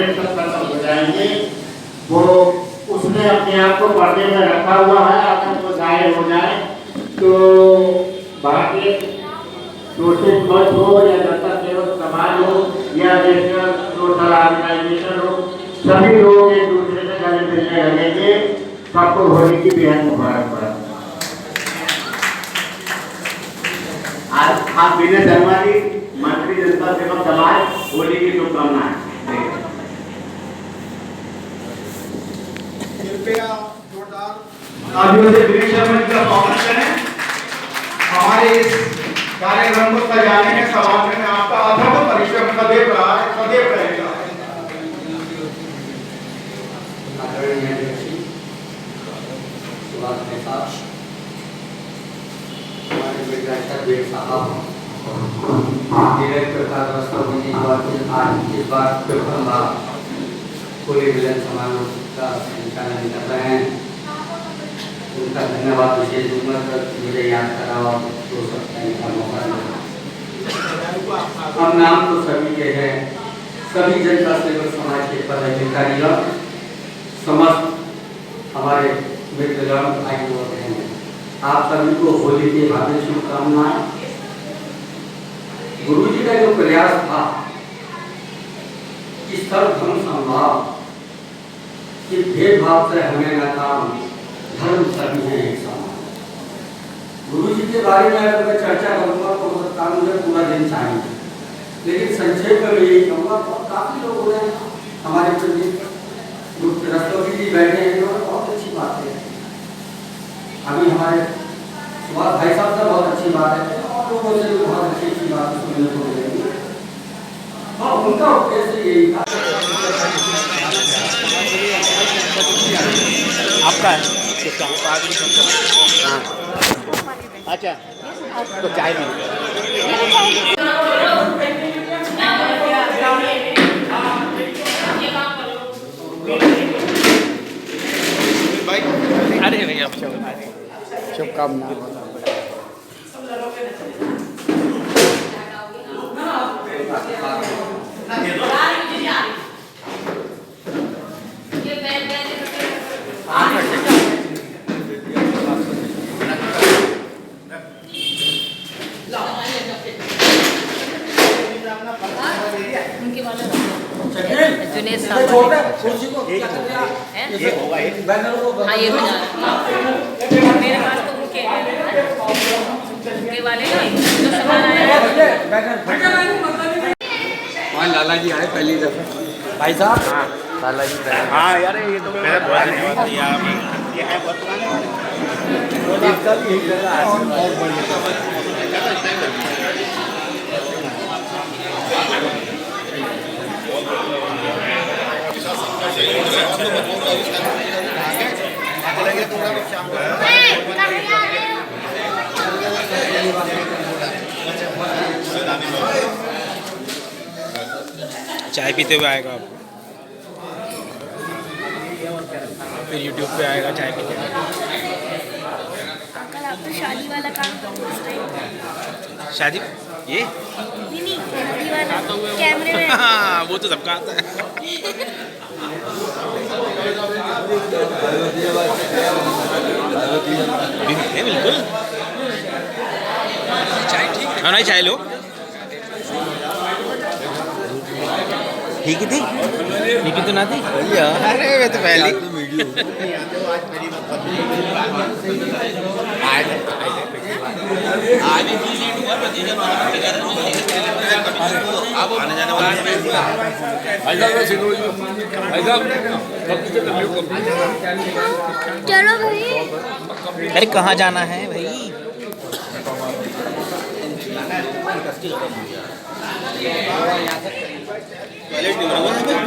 सफेद पत्थर पर हो जाएंगे। वो उसने अपने आप को पर्दे में रखा हुआ है, अगर वो गायब हो जाए तो भारतीय सोशल मत हो या जनता सेवक समाज हो या नेशनल सोशल ऑर्गेनाइजेशन हो, सभी लोग एक दूसरे से गले मिलने लगेंगे। सबको होली की बेहद मुबारकबाद। आज आप विनय शर्मा जी, मंत्री जनता सेवक समाज, होली की शुभकामनाएं। कृपया जोरदार तालियों से विनय शर्मा जी का स्वागत करें। हमारे इस कार्यक्रम को सजाने में संभालने में आपका अथक परिश्रम सदैव रहा है, सदैव रहेगा। हमारे विधायक साहब डायरेक्टर आज इस बार प्रथम बार होली मिलन समारोह का संचालन कर रहे हैं। उनका धन्यवाद विशेष रूप में मुझे याद करा और दो सप्ताह का मौका मिला। अब नाम तो सभी के हैं, सभी जनता सेवक समाज के पदाधिकारी, समस्त हमारे मित्रगण भाई और बहन, आप सभी को होली की हार्दिक शुभकामनाएं। गुरु जी का जो प्रयास था कि सर्वधर्म समभाव, कि भेदभाव से हमें न काम, धर्म सभी है एक समान। गुरु जी के बारे में अगर मैं चर्चा करूंगा तो हो सकता है मुझे पूरा दिन चाहिए, लेकिन संक्षेप में यही कहूँगा। काफी लोगों ने हमारे ग्रुप रस्तोगी जी बैठे हैं, बहुत अच्छी बात है। अभी हमारे सुभाष भाई साहब से बहुत अच्छी बात है, और लोगों से भी बहुत अच्छी अच्छी बात सुनने को मिलेगी। और उनका उद्देश्य यही था। आपका है किसका? हाँ अच्छा, तो चाय में भाई, अरे भैया शुभकामनाएं। जुनेद साहब ये होगा, हाँ ये हो जाएगा। मेरे पास तो उनके वाले ना जो सामान वहाँ लाला जी आए पहली दफा, भाई साहब। हाँ लाला जी, हाँ यार ये तो मेरा बहुत धन्यवाद दिया आपने, ये है बहुत पुराने वाले। इसका भी एक जगह और चाय पीते हुए आएगा आपको, फिर YouTube पे आएगा चाय पीते हुए। अंकल आप तो शादी वाला काम करते शादी ये नहीं शादी वाला कैमरे में। हाँ वो तो सबका आता है। बिल्कुल चाय ठीक है, नहीं चाय लो। ठीक ही थी, ठीक ही तो ना थी। अरे वे तो पहले आने जाने वाला चलो भाई। अरे कहाँ जाना है भाई? टॉयलेट नहीं बना